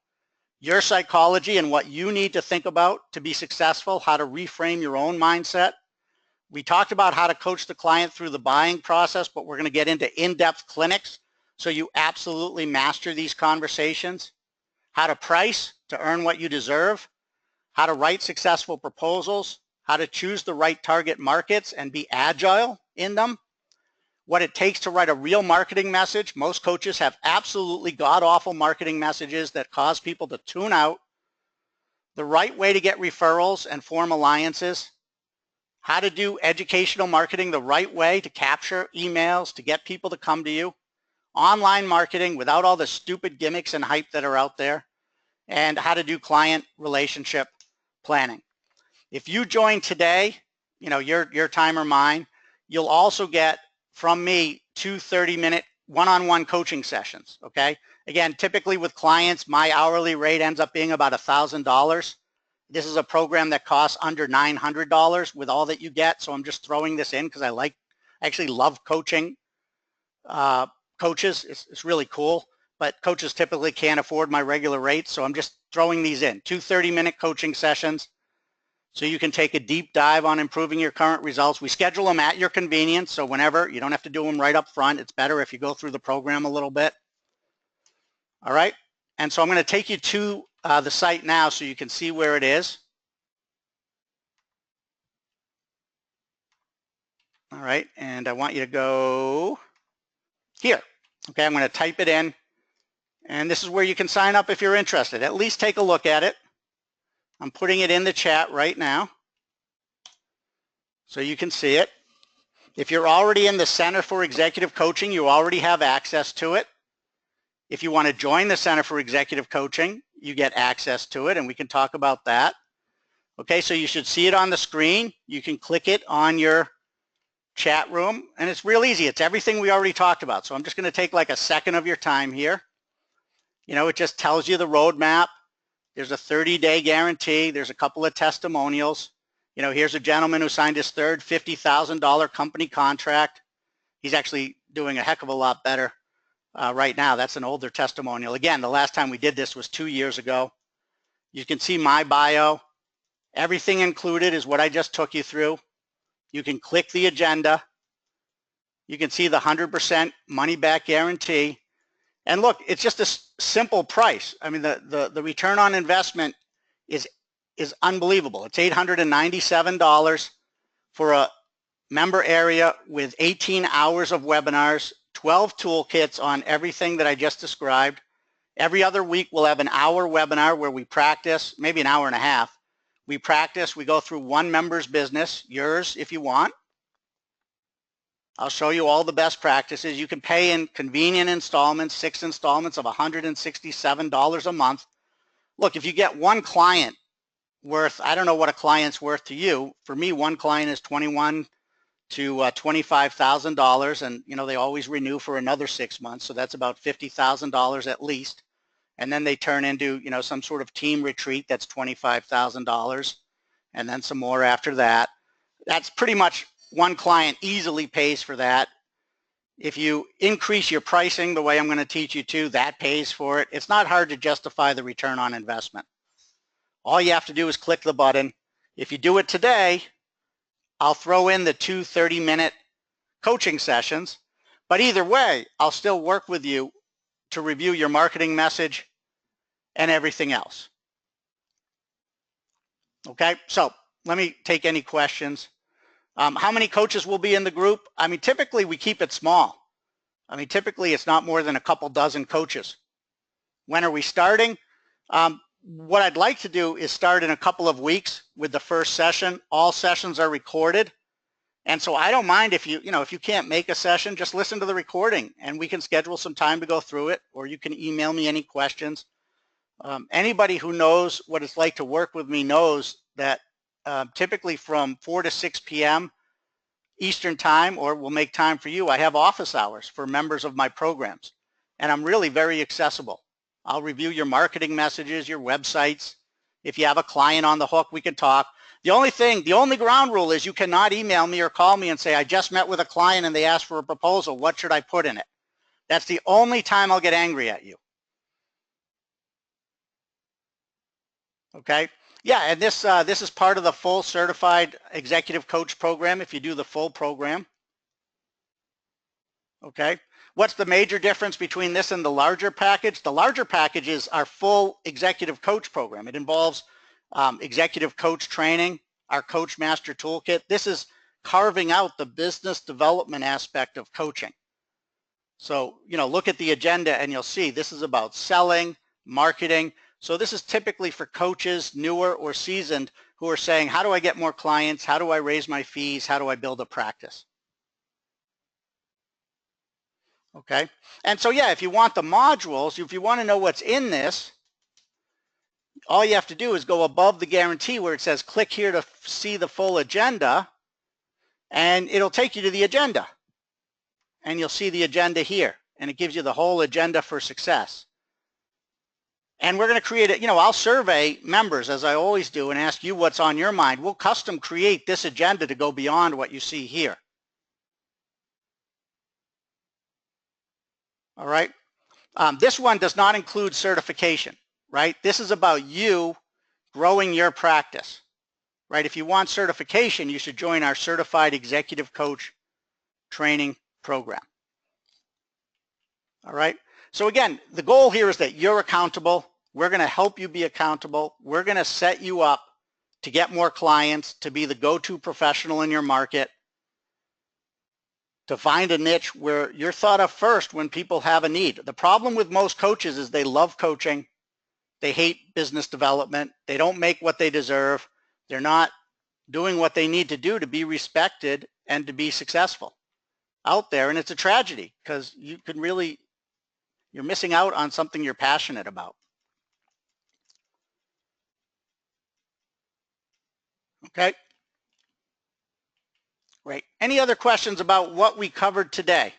S1: your psychology and what you need to think about to be successful, how to reframe your own mindset. We talked about how to coach the client through the buying process, but we're going to get into in-depth clinics so you absolutely master these conversations. How to price to earn what you deserve, how to write successful proposals, how to choose the right target markets and be agile in them, what it takes to write a real marketing message. Most coaches have absolutely god-awful marketing messages that cause people to tune out, the right way to get referrals and form alliances, how to do educational marketing the right way to capture emails, to get people to come to you, online marketing without all the stupid gimmicks and hype that are out there, and how to do client relationship planning. If you join today, your time or mine, you'll also get from me 2 30-minute one-on-one coaching sessions, okay? Again, typically with clients, my hourly rate ends up being about $1,000. This is a program that costs under $900 with all that you get, so I'm just throwing this in because I actually love coaching coaches. It's really cool, but coaches typically can't afford my regular rates, so I'm just throwing these in. 2 30-minute coaching sessions so you can take a deep dive on improving your current results. We schedule them at your convenience, so whenever, you don't have to do them right up front. It's better if you go through the program a little bit. All right, and so I'm going to take you to the site now so you can see where it is. All right, and I want you to go here. Okay, I'm going to type it in, and this is where you can sign up if you're interested. At least take a look at it. I'm putting it in the chat right now so you can see it. If you're already in the Center for Executive Coaching, you already have access to it. If you want to join the Center for Executive Coaching, you get access to it, and we can talk about that. Okay, so you should see it on the screen. You can click it on your chat room, and it's real easy. It's everything we already talked about. So I'm just going to take like a second of your time here. It just tells you the roadmap. There's a 30-day guarantee. There's a couple of testimonials. Here's a gentleman who signed his third $50,000 company contract. He's actually doing a heck of a lot better right now. That's an older testimonial. Again, the last time we did this was 2 years ago. You can see my bio. Everything included is what I just took you through. You can click the agenda. You can see the 100% money back guarantee. And look, it's just a simple price. I mean, the return on investment is unbelievable. It's $897 for a member area with 18 hours of webinars, 12 toolkits on everything that I just described. Every other week, we'll have an hour webinar where we practice, maybe an hour and a half. We practice, we go through one member's business, yours if you want. I'll show you all the best practices. You can pay in convenient installments, 6 installments of $167 a month. Look, if you get one client worth, I don't know what a client's worth to you. For me, one client is $21,000 to $25,000, and they always renew for another 6 months, so that's about $50,000 at least. And then they turn into some sort of team retreat that's $25,000, and then some more after that. That's pretty much one client easily pays for that. If you increase your pricing the way I'm going to teach you to, that pays for it. It's not hard to justify the return on investment. All you have to do is click the button. If you do it today, I'll throw in the 2 30-minute coaching sessions, but either way, I'll still work with you to review your marketing message and everything else. Okay, so let me take any questions. How many coaches will be in the group? I mean, typically we keep it small. I mean, typically it's not more than a couple dozen coaches. When are we starting? What I'd like to do is start in a couple of weeks with the first session. All sessions are recorded. And so I don't mind if if you can't make a session, just listen to the recording and we can schedule some time to go through it, or you can email me any questions. Anybody who knows what it's like to work with me knows that typically from 4 to 6 p.m. Eastern time, or we'll make time for you, I have office hours for members of my programs. And I'm really very accessible. I'll review your marketing messages, your websites. If you have a client on the hook, we can talk. The only ground rule is you cannot email me or call me and say, I just met with a client and they asked for a proposal. What should I put in it? That's the only time I'll get angry at you. Okay. Yeah, and this is part of the full certified executive coach program if you do the full program. Okay. What's the major difference between this and the larger package? The larger package is our full executive coach program. It involves executive coach training, our Coach Master Toolkit. This is carving out the business development aspect of coaching. So, look at the agenda and you'll see this is about selling, marketing. So this is typically for coaches, newer or seasoned, who are saying, how do I get more clients? How do I raise my fees? How do I build a practice? Okay. And so, yeah, if you want the modules, if you want to know what's in this, all you have to do is go above the guarantee where it says click here to see the full agenda, and it'll take you to the agenda. And you'll see the agenda here, and it gives you the whole agenda for success. And we're going to create it, I'll survey members as I always do and ask you what's on your mind. We'll custom create this agenda to go beyond what you see here. All right. This one does not include certification, right? This is about you growing your practice, right? If you want certification, you should join our Certified Executive Coach Training Program. All right. So again, the goal here is that you're accountable. We're going to help you be accountable. We're going to set you up to get more clients, to be the go-to professional in your market, to find a niche where you're thought of first when people have a need. The problem with most coaches is they love coaching. They hate business development. They don't make what they deserve. They're not doing what they need to do to be respected and to be successful out there. And it's a tragedy because you're missing out on something you're passionate about. Okay. Great. Any other questions about what we covered today?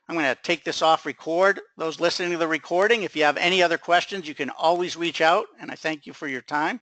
S1: I'm going to take this off record. Those listening to the recording, if you have any other questions, you can always reach out, and I thank you for your time.